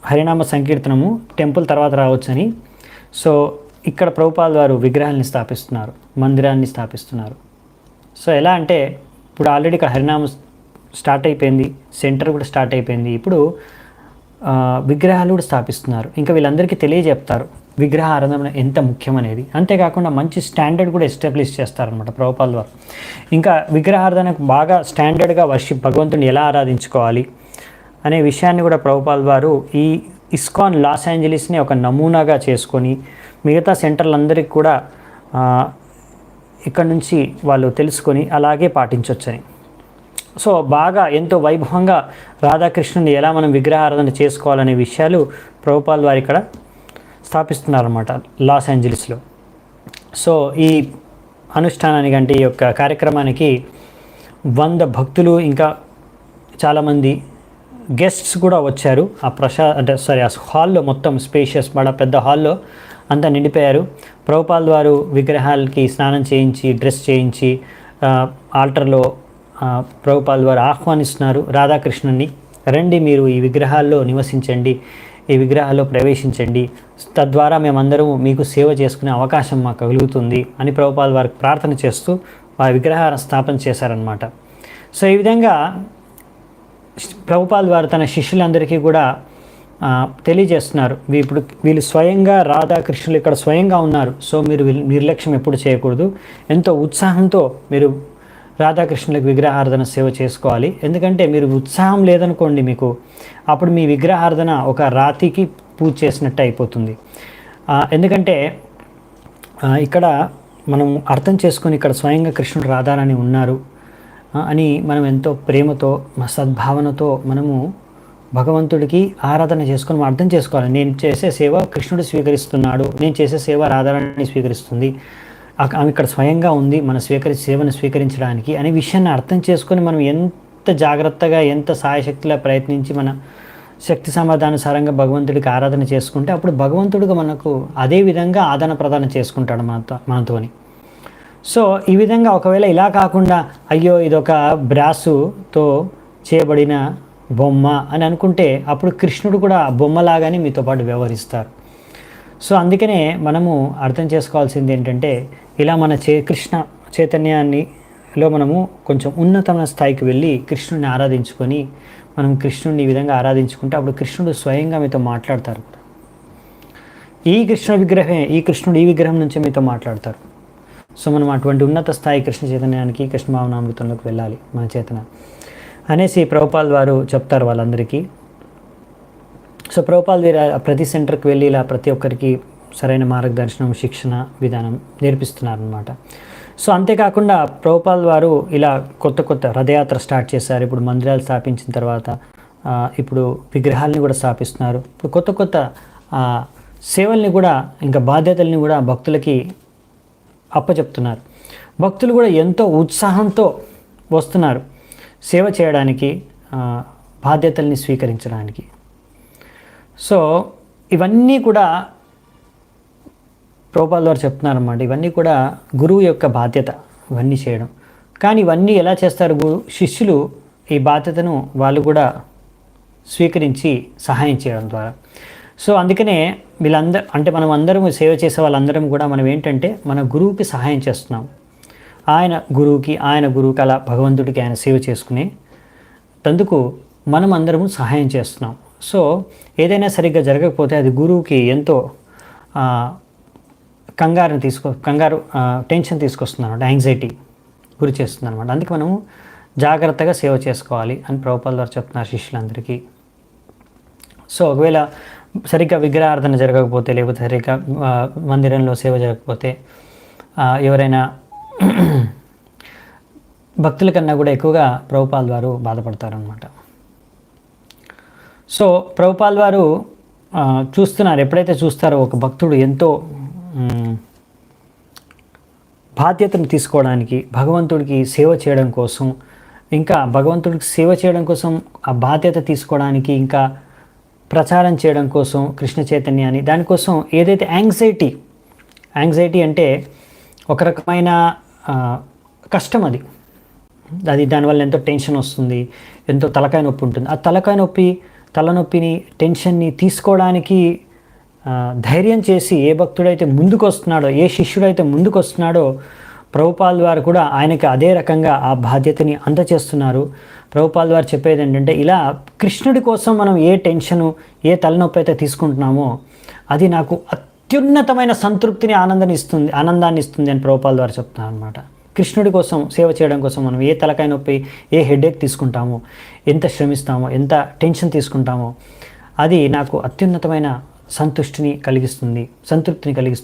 హరినామ సంకీర్తనము, టెంపుల్ తర్వాత రావచ్చని. సో ఇక్కడ ప్రభుపాల్ వారు విగ్రహాలని స్థాపిస్తున్నారు, మందిరాన్ని స్థాపిస్తున్నారు. సో ఎలా అంటే ఇప్పుడు ఆల్రెడీ ఇక్కడ హరినామ స్టార్ట్ అయిపోయింది, సెంటర్ కూడా స్టార్ట్ అయిపోయింది, ఇప్పుడు విగ్రహాలు కూడా స్థాపిస్తున్నారు. ఇంకా వీళ్ళందరికీ తెలియజెప్తారు విగ్రహ ఆరాధన ఎంత ముఖ్యమనేది. అంతేకాకుండా మంచి స్టాండర్డ్ కూడా ఎస్టాబ్లిష్ చేస్తారనమాట ప్రభుపాల్ వారు. ఇంకా విగ్రహారాధనకు బాగా స్టాండర్డ్గా భగవంతుని ఎలా ఆరాధించుకోవాలి అనే విషయాన్ని కూడా ప్రభుపాల్ వారు ఈ ఇస్కాన్ లాస్ ఏంజలీస్ని ఒక నమూనాగా చేసుకొని మిగతా సెంటర్లందరికీ కూడా ఇక్కడ నుంచి వాళ్ళు తెలుసుకొని అలాగే పాటించవచ్చని. సో బాగా ఎంతో వైభవంగా రాధాకృష్ణుని ఎలా మనం విగ్రహారాధన చేసుకోవాలనే విషయాలు ప్రభుపాల్ వారు ఇక్కడ స్థాపిస్తున్నారన్నమాట లాస్ ఏంజలీస్లో. సో ఈ అనుష్ఠానానికి అంటే ఈ యొక్క కార్యక్రమానికి 100 భక్తులు ఇంకా చాలామంది గెస్ట్స్ కూడా వచ్చారు. ఆ హాల్లో మొత్తం స్పేషియస్ బడా పెద్ద హాల్లో అంతా నిండిపోయారు. ప్రభుపాల్ వారు విగ్రహాలకి స్నానం చేయించి, డ్రెస్ చేయించి, ఆల్టర్లో ప్రభుపాల్ వారు ఆహ్వానిస్తున్నారు రాధాకృష్ణుని, రండి మీరు ఈ విగ్రహాల్లో నివసించండి, ఈ విగ్రహాల్లో ప్రవేశించండి, తద్వారా మేమందరము మీకు సేవ చేసుకునే అవకాశం మాకు కలుగుతుంది అని ప్రభుపాల్ వారికి ప్రార్థన చేస్తూ ఆ విగ్రహ స్థాపన చేశారనమాట. సో ఈ విధంగా ప్రభుపాల్ వారు తన శిష్యులందరికీ కూడా తెలియజేస్తున్నారు, ఇప్పుడు వీళ్ళు స్వయంగా రాధాకృష్ణులు ఇక్కడ స్వయంగా ఉన్నారు. సో మీరు నిర్లక్ష్యం ఎప్పుడు చేయకూడదు, ఎంతో ఉత్సాహంతో మీరు రాధాకృష్ణులకు విగ్రహారాధన సేవ చేసుకోవాలి. ఎందుకంటే మీరు ఉత్సాహం లేదనుకోండి మీకు, అప్పుడు మీ విగ్రహారాధన ఒక రాతికి పూజ చేసినట్టు అయిపోతుంది. ఎందుకంటే ఇక్కడ మనం అర్థం చేసుకొని ఇక్కడ స్వయంగా కృష్ణుడు రాధారాణి ఉన్నారు అని మనం ఎంతో ప్రేమతో సద్భావనతో మనము భగవంతుడికి ఆరాధన చేసుకొని మనం అర్థం చేసుకోవాలి. నేను చేసే సేవ కృష్ణుడు స్వీకరిస్తున్నాడు, నేను చేసే సేవ రాధారాణి స్వీకరిస్తుంది, ఆమె ఇక్కడ స్వయంగా ఉంది మన సేవను స్వీకరించడానికి అనే విషయాన్ని అర్థం చేసుకొని మనం ఎంత జాగ్రత్తగా, ఎంత సాయశక్తిలా ప్రయత్నించి మన శక్తి సమాధానుసారంగా భగవంతుడికి ఆరాధన చేసుకుంటే అప్పుడు భగవంతుడిగా మనకు అదే విధంగా ఆదాన ప్రదానం చేసుకుంటాడు మనతోని. సో ఈ విధంగా ఒకవేళ ఇలా కాకుండా అయ్యో ఇదొక బ్రాసుతో చేయబడిన బొమ్మ అని అనుకుంటే అప్పుడు కృష్ణుడు కూడా బొమ్మలాగానే మీతో పాటు వ్యవహరిస్తారు. సో అందుకనే మనము అర్థం చేసుకోవాల్సింది ఏంటంటే ఇలా మన కృష్ణ చైతన్యాన్నిలో మనము కొంచెం ఉన్నతమైన స్థాయికి వెళ్ళి కృష్ణుడిని ఆరాధించుకొని మనం కృష్ణుడిని ఈ విధంగా ఆరాధించుకుంటే అప్పుడు కృష్ణుడు స్వయంగా మీతో మాట్లాడతారు. ఈ కృష్ణుడు ఈ విగ్రహం నుంచే మీతో మాట్లాడతారు. సో మనం అటువంటి ఉన్నత స్థాయి కృష్ణ చైతన్యానికి, కృష్ణ భావనామృతంలోకి వెళ్ళాలి మన చేతన అనేసి ప్రభుపాల్ వారు చెప్తారు వాళ్ళందరికీ. సో ప్రభుపాల్ ప్రతి సెంటర్కి వెళ్ళి ఇలా ప్రతి ఒక్కరికి సరైన మార్గదర్శనం, శిక్షణ విధానం నేర్పిస్తున్నారనమాట. సో అంతేకాకుండా ప్రభుపాల్ వారు ఇలా కొత్త కొత్త రథయాత్ర స్టార్ట్ చేశారు. ఇప్పుడు మందిరాలు స్థాపించిన తర్వాత ఇప్పుడు విగ్రహాలని కూడా స్థాపిస్తున్నారు. ఇప్పుడు కొత్త కొత్త సేవల్ని కూడా, ఇంకా బాధ్యతల్ని కూడా భక్తులకి అప్పచెప్తున్నారు. భక్తులు కూడా ఎంతో ఉత్సాహంతో వస్తున్నారు సేవ చేయడానికి, బాధ్యతల్ని స్వీకరించడానికి. సో ఇవన్నీ కూడా ప్రభుపాల్ వారు చెప్తున్నారన్నమాట. ఇవన్నీ కూడా గురువు యొక్క బాధ్యత, ఇవన్నీ చేయడం. కానీ ఇవన్నీ ఎలా చేస్తారు శిష్యులు? ఈ బాధ్యతను వాళ్ళు కూడా స్వీకరించి సహాయం చేయడం ద్వారా. సో అందుకనే వీళ్ళందరూ, అంటే మనం అందరం సేవ చేసే వాళ్ళందరం కూడా మనం ఏంటంటే మన గురువుకి సహాయం చేస్తున్నాం. ఆయన గురువుకి అలా భగవంతుడికి ఆయన సేవ చేసుకునే అందుకు మనం అందరము సహాయం చేస్తున్నాం. సో ఏదైనా సరిగ్గా జరగకపోతే అది గురువుకి ఎంతో టెన్షన్ తీసుకొస్తుంది అనమాట, యాంగ్జైటీ గురి చేస్తుంది అనమాట. అందుకే మనము జాగ్రత్తగా సేవ చేసుకోవాలి అని ప్రభుపాల్ వారు చెప్తున్నారు శిష్యులందరికీ. సో ఒకవేళ సరిగ్గా విగ్రహార్థన జరగకపోతే, లేకపోతే సరిగ్గా మందిరంలో సేవ జరగకపోతే, ఎవరైనా భక్తుల కన్నా కూడా ఎక్కువగా ప్రభుపాల్ వారు బాధపడతారనమాట. సో ప్రభుపాల్ వారు చూస్తున్నారు, ఎప్పుడైతే చూస్తారో ఒక భక్తుడు ఎంతో బాధ్యతను తీసుకోవడానికి, భగవంతుడికి సేవ చేయడం కోసం, ఇంకా భగవంతుడికి సేవ చేయడం కోసం ఆ బాధ్యత తీసుకోవడానికి, ఇంకా ప్రచారం చేయడం కోసం కృష్ణ చైతన్యాన్ని, దానికోసం ఏదైతే యాంగ్జైటీ అంటే ఒక రకమైన కష్టం, అది దానివల్ల ఎంతో టెన్షన్ వస్తుంది, ఎంతో తలకాయ నొప్పి ఉంటుంది. ఆ తలనొప్పిని, టెన్షన్ని తీసుకోవడానికి ధైర్యం చేసి ఏ భక్తుడైతే ముందుకు వస్తున్నాడో, ఏ శిష్యుడైతే ముందుకు వస్తున్నాడో, ప్రభుపాల్ వారు కూడా ఆయనకి అదే రకంగా ఆ బాధ్యతని అందచేస్తున్నారు. ప్రభుపాల్ వారు చెప్పేది ఏంటంటే, ఇలా కృష్ణుడి కోసం మనం ఏ టెన్షను, ఏ తలనొప్పి అయితే తీసుకుంటున్నామో అది నాకు అత్యున్నతమైన సంతృప్తిని, ఆనందాన్ని ఇస్తుంది అని ప్రభుపాల్ వారు చెప్తున్నారు అనమాట. కృష్ణుడి కోసం సేవ చేయడం కోసం మనం ఏ తలకాయ నొప్పి, ఏ హెడేక్ తీసుకుంటామో, ఎంత శ్రమిస్తామో, ఎంత టెన్షన్ తీసుకుంటామో, అది నాకు అత్యున్నతమైన సంతృప్తిని కలిగిస్తుంది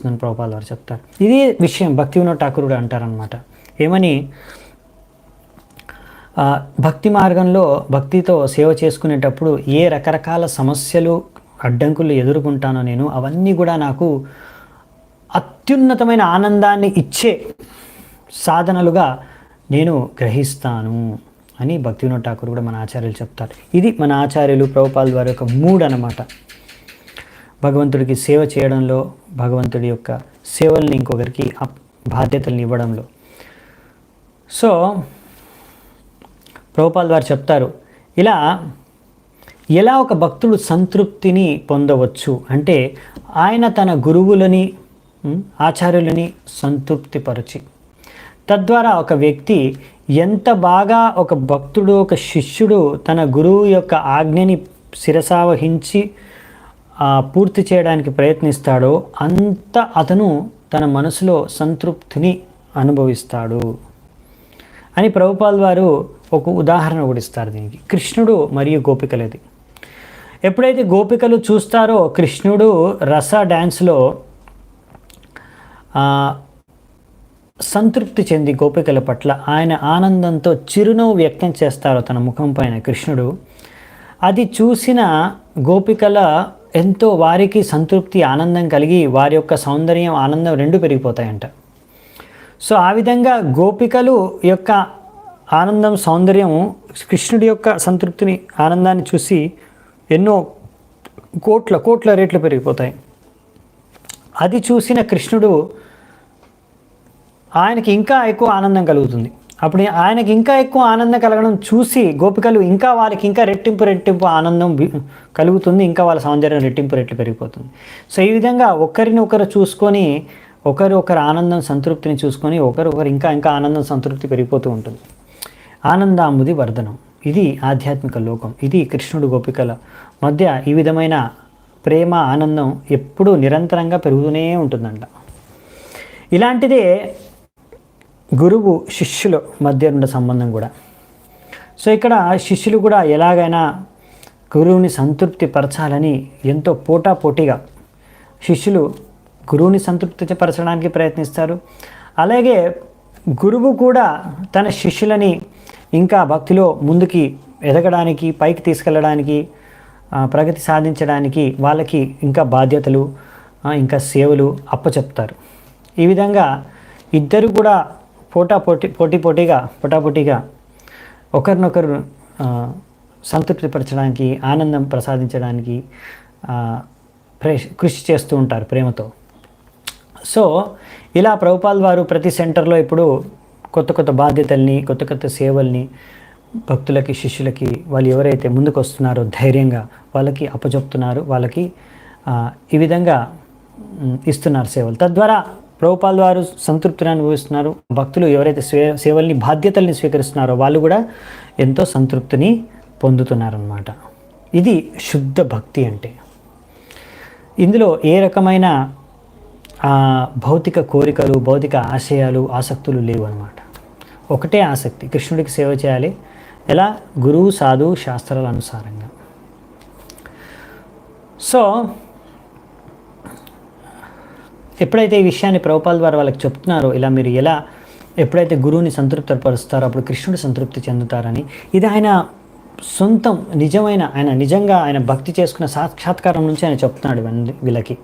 అని ప్రభుపాల్ వారు చెప్తారు. ఇదే విషయం భక్తి వినోద్ ఠాకూర్ కూడా అంటారనమాట. ఏమని, భక్తి మార్గంలో భక్తితో సేవ చేసుకునేటప్పుడు ఏ రకరకాల సమస్యలు, అడ్డంకులు ఎదుర్కొంటానో నేను, అవన్నీ కూడా నాకు అత్యున్నతమైన ఆనందాన్ని ఇచ్చే సాధనలుగా నేను గ్రహిస్తాను అని భక్తి వినోద్ ఠాకూర్ కూడా మన ఆచార్యులు చెప్తారు. ఇది మన ఆచార్యులు ప్రభుపాల్ వారి యొక్క మూడ్ అన్నమాట. భగవంతుడికి సేవ చేయడంలో, భగవంతుడి యొక్క సేవల్ని ఇంకొకరికి బాధ్యతల్ని ఇవ్వడంలో. సో ప్రభుపాల్ వారు చెప్తారు, ఎలా ఒక భక్తుడు సంతృప్తిని పొందవచ్చు అంటే, ఆయన తన గురువులని, ఆచార్యులని సంతృప్తిపరచి, తద్వారా ఒక వ్యక్తి ఎంత బాగా ఒక భక్తుడు, ఒక శిష్యుడు తన గురువు యొక్క ఆజ్ఞని శిరసావహించి పూర్తి చేయడానికి ప్రయత్నిస్తాడో అంత అతను తన మనసులో సంతృప్తిని అనుభవిస్తాడు అని ప్రభుపాల్ వారు ఒక ఉదాహరణ కూడా ఇస్తారు దీనికి. కృష్ణుడు మరియు గోపికలది. ఎప్పుడైతే గోపికలు చూస్తారో కృష్ణుడు రస డ్యాన్స్లో సంతృప్తి చెంది గోపికల పట్ల ఆయన ఆనందంతో చిరునవ్వు వ్యక్తం చేస్తారో తన ముఖం పైన కృష్ణుడు, అది చూసిన గోపికల ఎంతో వారికి సంతృప్తి, ఆనందం కలిగి వారి యొక్క సౌందర్యం, ఆనందం రెండు పెరిగిపోతాయంట. సో ఆ విధంగా గోపికలు యొక్క ఆనందం, సౌందర్యం, కృష్ణుడి యొక్క సంతృప్తిని, ఆనందాన్ని చూసి ఎన్నో కోట్ల రేట్లు పెరిగిపోతాయి. అది చూసిన కృష్ణుడు ఆయనకి ఇంకా ఎక్కువ ఆనందం కలుగుతుంది. అప్పుడు ఆయనకి ఇంకా ఎక్కువ ఆనందం కలగడం చూసి గోపికలు ఇంకా వాళ్ళకి ఇంకా రెట్టింపు ఆనందం కలుగుతుంది, ఇంకా వాళ్ళ సౌందర్యం రెట్లు పెరిగిపోతుంది. సో ఈ విధంగా ఒకరినొకరు చూసుకొని, ఒకరి ఆనందం, సంతృప్తిని చూసుకొని ఒకరు ఇంకా ఆనందం, సంతృప్తి పెరిగిపోతూ ఉంటుంది. ఆనందాంబుది వర్ధనం, ఇది ఆధ్యాత్మిక లోకం. ఇది కృష్ణుడు గోపికల మధ్య ఈ విధమైన ప్రేమ, ఆనందం ఎప్పుడూ నిరంతరంగా పెరుగుతూనే ఉంటుందంట. ఇలాంటిదే గురువు శిష్యుల మధ్య ఉన్న సంబంధం కూడా. సో ఇక్కడ శిష్యులు కూడా ఎలాగైనా గురువుని సంతృప్తి పరచాలని ఎంతో పోటాపోటీగా శిష్యులు గురువుని సంతృప్తిపరచడానికి ప్రయత్నిస్తారు. అలాగే గురువు కూడా తన శిష్యులని ఇంకా భక్తిలో ముందుకి ఎదగడానికి, పైకి తీసుకెళ్ళడానికి, ప్రగతి సాధించడానికి వాళ్ళకి ఇంకా బాధ్యతలు, ఇంకా సేవలు అప్పచెప్తారు. ఈ విధంగా ఇద్దరు కూడా పోటాపోటీగా ఒకరినొకరు సంతృప్తిపరచడానికి, ఆనందం ప్రసాదించడానికి కృషి చేస్తూ ఉంటారు ప్రేమతో. సో ఇలా ప్రభుపాల్ వారు ప్రతి సెంటర్లో ఇప్పుడు కొత్త కొత్త బాధ్యతల్ని, కొత్త కొత్త సేవల్ని భక్తులకి, శిష్యులకి వాళ్ళు ఎవరైతే ముందుకు వస్తున్నారో ధైర్యంగా వాళ్ళకి అప్పచెప్తున్నారు, వాళ్ళకి ఈ విధంగా ఇస్తున్నారు సేవలు. తద్వారా ప్రభుపాల్ వారు సంతృప్తిని అనుభవిస్తున్నారు. భక్తులు ఎవరైతే సేవల్ని, బాధ్యతల్ని స్వీకరిస్తున్నారో వాళ్ళు కూడా ఎంతో సంతృప్తిని పొందుతున్నారన్నమాట. ఇది శుద్ధ భక్తి అంటే. ఇందులో ఏ రకమైన భౌతిక కోరికలు, భౌతిక ఆశయాలు, ఆసక్తులు లేవు అన్నమాట. ఒకటే ఆసక్తి, కృష్ణుడికి సేవ చేయాలి. ఎలా? గురువు, సాధువు, శాస్త్రాల అనుసారంగా. సో ఎప్పుడైతే ఈ విషయాన్ని ప్రభుపాల్ ద్వారా వాళ్ళకి చెప్తున్నారో, ఇలా మీరు ఎప్పుడైతే గురువుని సంతృప్తిపరుస్తారో అప్పుడు కృష్ణుడు సంతృప్తి చెందుతారని, ఇది ఆయన సొంతం నిజంగా ఆయన భక్తి చేసుకున్న సాక్షాత్కారం నుంచి ఆయన చెప్తున్నాడు వీళ్ళకి.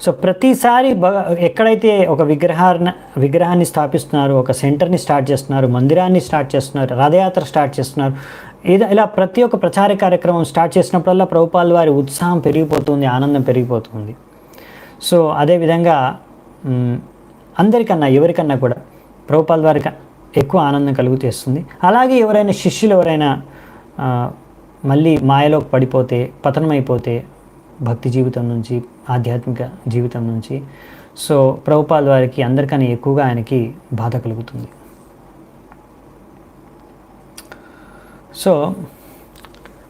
సో ప్రతిసారి ఎక్కడైతే ఒక విగ్రహాన్ని స్థాపిస్తున్నారు, ఒక సెంటర్ని స్టార్ట్ చేస్తున్నారు, మందిరాన్ని స్టార్ట్ చేస్తున్నారు, రథయాత్ర స్టార్ట్ చేస్తున్నారు, ఇలా ప్రతి ఒక్క ప్రచార కార్యక్రమం స్టార్ట్ చేసినప్పుడల్లా ప్రభుపాల్ వారి ఉత్సాహం పెరిగిపోతుంది, ఆనందం పెరిగిపోతుంది. సో అదేవిధంగా ఎవరికన్నా కూడా ప్రభుపాల్ వారికి ఎక్కువ ఆనందం కలుగుతేస్తుంది. అలాగే శిష్యులు ఎవరైనా మళ్ళీ మాయలోకి పడిపోతే, పతనమైపోతే భక్తి జీవితం నుంచి, ఆధ్యాత్మిక జీవితం నుంచి, సో ప్రభుపాల్ వారికి అందరికన్నా ఎక్కువగా ఆయనకి బాధ కలుగుతుంది. సో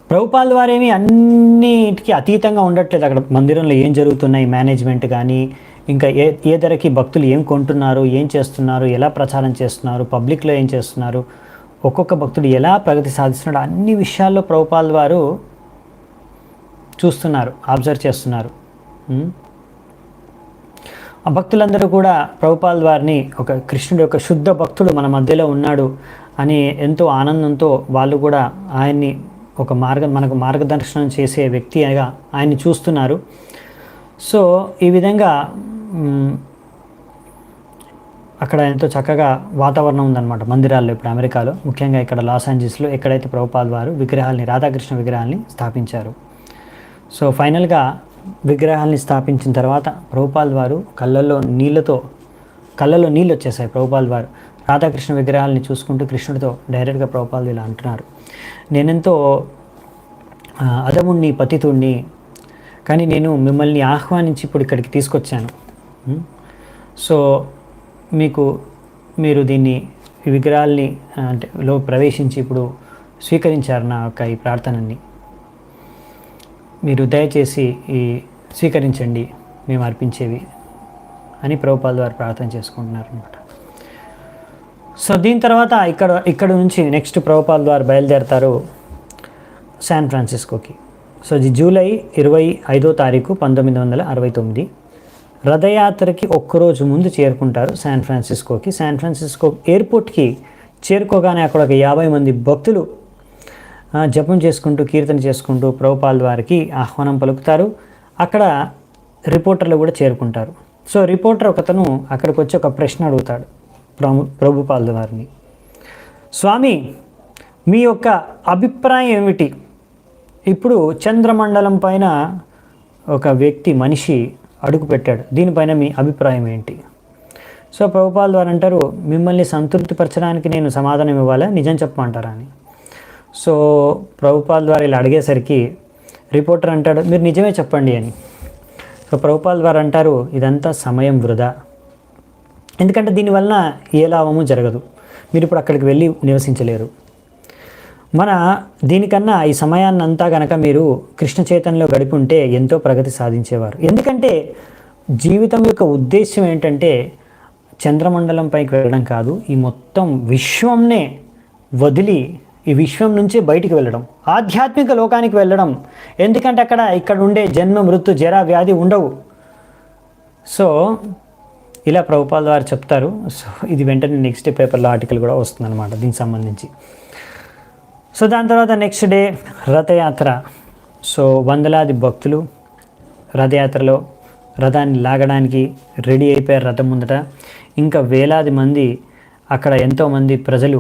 ప్రభుపాల్ వారేమి అన్నిటికీ అతీతంగా ఉండట్లేదు. అక్కడ మందిరంలో ఏం జరుగుతున్నాయి, మేనేజ్మెంట్ కానీ, ఇంకా ఏ ధరకి భక్తులు ఏం కొంటున్నారు, ఏం చేస్తున్నారు, ఎలా ప్రచారం చేస్తున్నారు, పబ్లిక్లో ఏం చేస్తున్నారు, ఒక్కొక్క భక్తుడు ఎలా ప్రగతి సాధిస్తున్నాడు, అన్ని విషయాల్లో ప్రభుపాల్ వారు చూస్తున్నారు, అబ్జర్వ్ చేస్తున్నారు. ఆ భక్తులందరూ కూడా ప్రభుపాల్ వారిని ఒక కృష్ణుడి యొక్క శుద్ధ భక్తుడు మన మధ్యలో ఉన్నాడు అని ఎంతో ఆనందంతో వాళ్ళు కూడా ఆయన్ని మనకు మార్గదర్శనం చేసే వ్యక్తిగా ఆయన్ని చూస్తున్నారు. సో ఈ విధంగా అక్కడ ఎంతో చక్కగా వాతావరణం ఉందన్నమాట మందిరాల్లో. ఇప్పుడు అమెరికాలో, ముఖ్యంగా ఇక్కడ లాస్ ఏంజల్స్లో ఎక్కడైతే ప్రభుపాల్ వారు రాధాకృష్ణ విగ్రహాల్ని స్థాపించారు. సో ఫైనల్గా విగ్రహాల్ని స్థాపించిన తర్వాత ప్రభుపాల్ వారు కళ్ళల్లో నీళ్ళు వచ్చేసాయి. ప్రభుపాల్ వారు రాధాకృష్ణ విగ్రహాలని చూసుకుంటూ కృష్ణుడితో డైరెక్ట్గా ప్రభుపాల్ ఇలా అంటున్నారు, నేనెంతో అధముణ్ణి, పతితుణ్ణి, కానీ నేను మిమ్మల్ని ఆహ్వానించి ఇప్పుడు ఇక్కడికి తీసుకొచ్చాను. సో మీరు దీన్ని ఈ విగ్రహాల్ని ప్రవేశించి ఇప్పుడు స్వీకరించారు నా యొక్క ఈ ప్రార్థనని, మీరు దయచేసి స్వీకరించండి మేము అర్పించేవి అని ప్రభుపాల్ వారు ప్రార్థన చేసుకుంటున్నారు అన్నమాట. సో దీని తర్వాత ఇక్కడ నుంచి నెక్స్ట్ ప్రభుపాల్ వారు బయలుదేరతారు శాన్ ఫ్రాన్సిస్కోకి. సో ఇది జూలై 25వ తారీఖు 1969 రథయాత్రకి ఒక్కరోజు ముందు చేరుకుంటారు శాన్ ఫ్రాన్సిస్కోకి. శాన్ ఫ్రాన్సిస్కో ఎయిర్పోర్ట్కి చేరుకోగానే అక్కడ ఒక 50 మంది భక్తులు జపం చేసుకుంటూ, కీర్తన చేసుకుంటూ ప్రభుపాల్ వారికి ఆహ్వానం పలుకుతారు. అక్కడ రిపోర్టర్లు కూడా చేరుకుంటారు. సో రిపోర్టర్ ఒకతను అక్కడికి వచ్చి ఒక ప్రశ్న అడుగుతాడు ప్రభుపాల్ వారిని, స్వామి మీ యొక్క అభిప్రాయం ఏమిటి? ఇప్పుడు చంద్రమండలం పైన ఒక మనిషి అడుగు పెట్టాడు, దీనిపైన మీ అభిప్రాయం ఏంటి? సో ప్రభుపాల్ వారు అంటారు, మిమ్మల్ని సంతృప్తిపరచడానికి నేను సమాధానం ఇవ్వాలా, నిజం చెప్పమంటారా అని. సో ప్రభుపాల్ వారు ఇలా అడిగేసరికి రిపోర్టర్ అంటాడు, మీరు నిజమే చెప్పండి అని. సో ప్రభుపాల్ వారు అంటారు, ఇదంతా సమయం వృధా, ఎందుకంటే దీనివలన ఏ లాభము జరగదు, మీరు ఇప్పుడు అక్కడికి వెళ్ళి నివసించలేరు. దీనికన్నా ఈ సమయాన్ని అంతా కనుక మీరు కృష్ణ చైతన్యంలో గడిపి ఉంటే ఎంతో ప్రగతి సాధించేవారు. ఎందుకంటే జీవితం యొక్క ఉద్దేశం ఏంటంటే చంద్రమండలం పైకి వెళ్ళడం కాదు, ఈ మొత్తం విశ్వంనే వదిలి ఈ విశ్వం నుంచే బయటికి వెళ్ళడం, ఆధ్యాత్మిక లోకానికి వెళ్ళడం. ఎందుకంటే ఇక్కడ ఉండే జన్మ, మృత్యు, జర, వ్యాధి ఉండవు. సో ఇలా ప్రభుపాల్ వారు చెప్తారు. సో ఇది వెంటనే నెక్స్ట్ పేపర్లో ఆర్టికల్ కూడా వస్తుందన్నమాట దీనికి సంబంధించి. సో దాని తర్వాత నెక్స్ట్ డే రథయాత్ర. సో వందలాది భక్తులు రథయాత్రలో రథాన్ని లాగడానికి రెడీ అయిపోయారు రథం ముందట. ఇంకా వేలాది మంది అక్కడ ఎంతోమంది ప్రజలు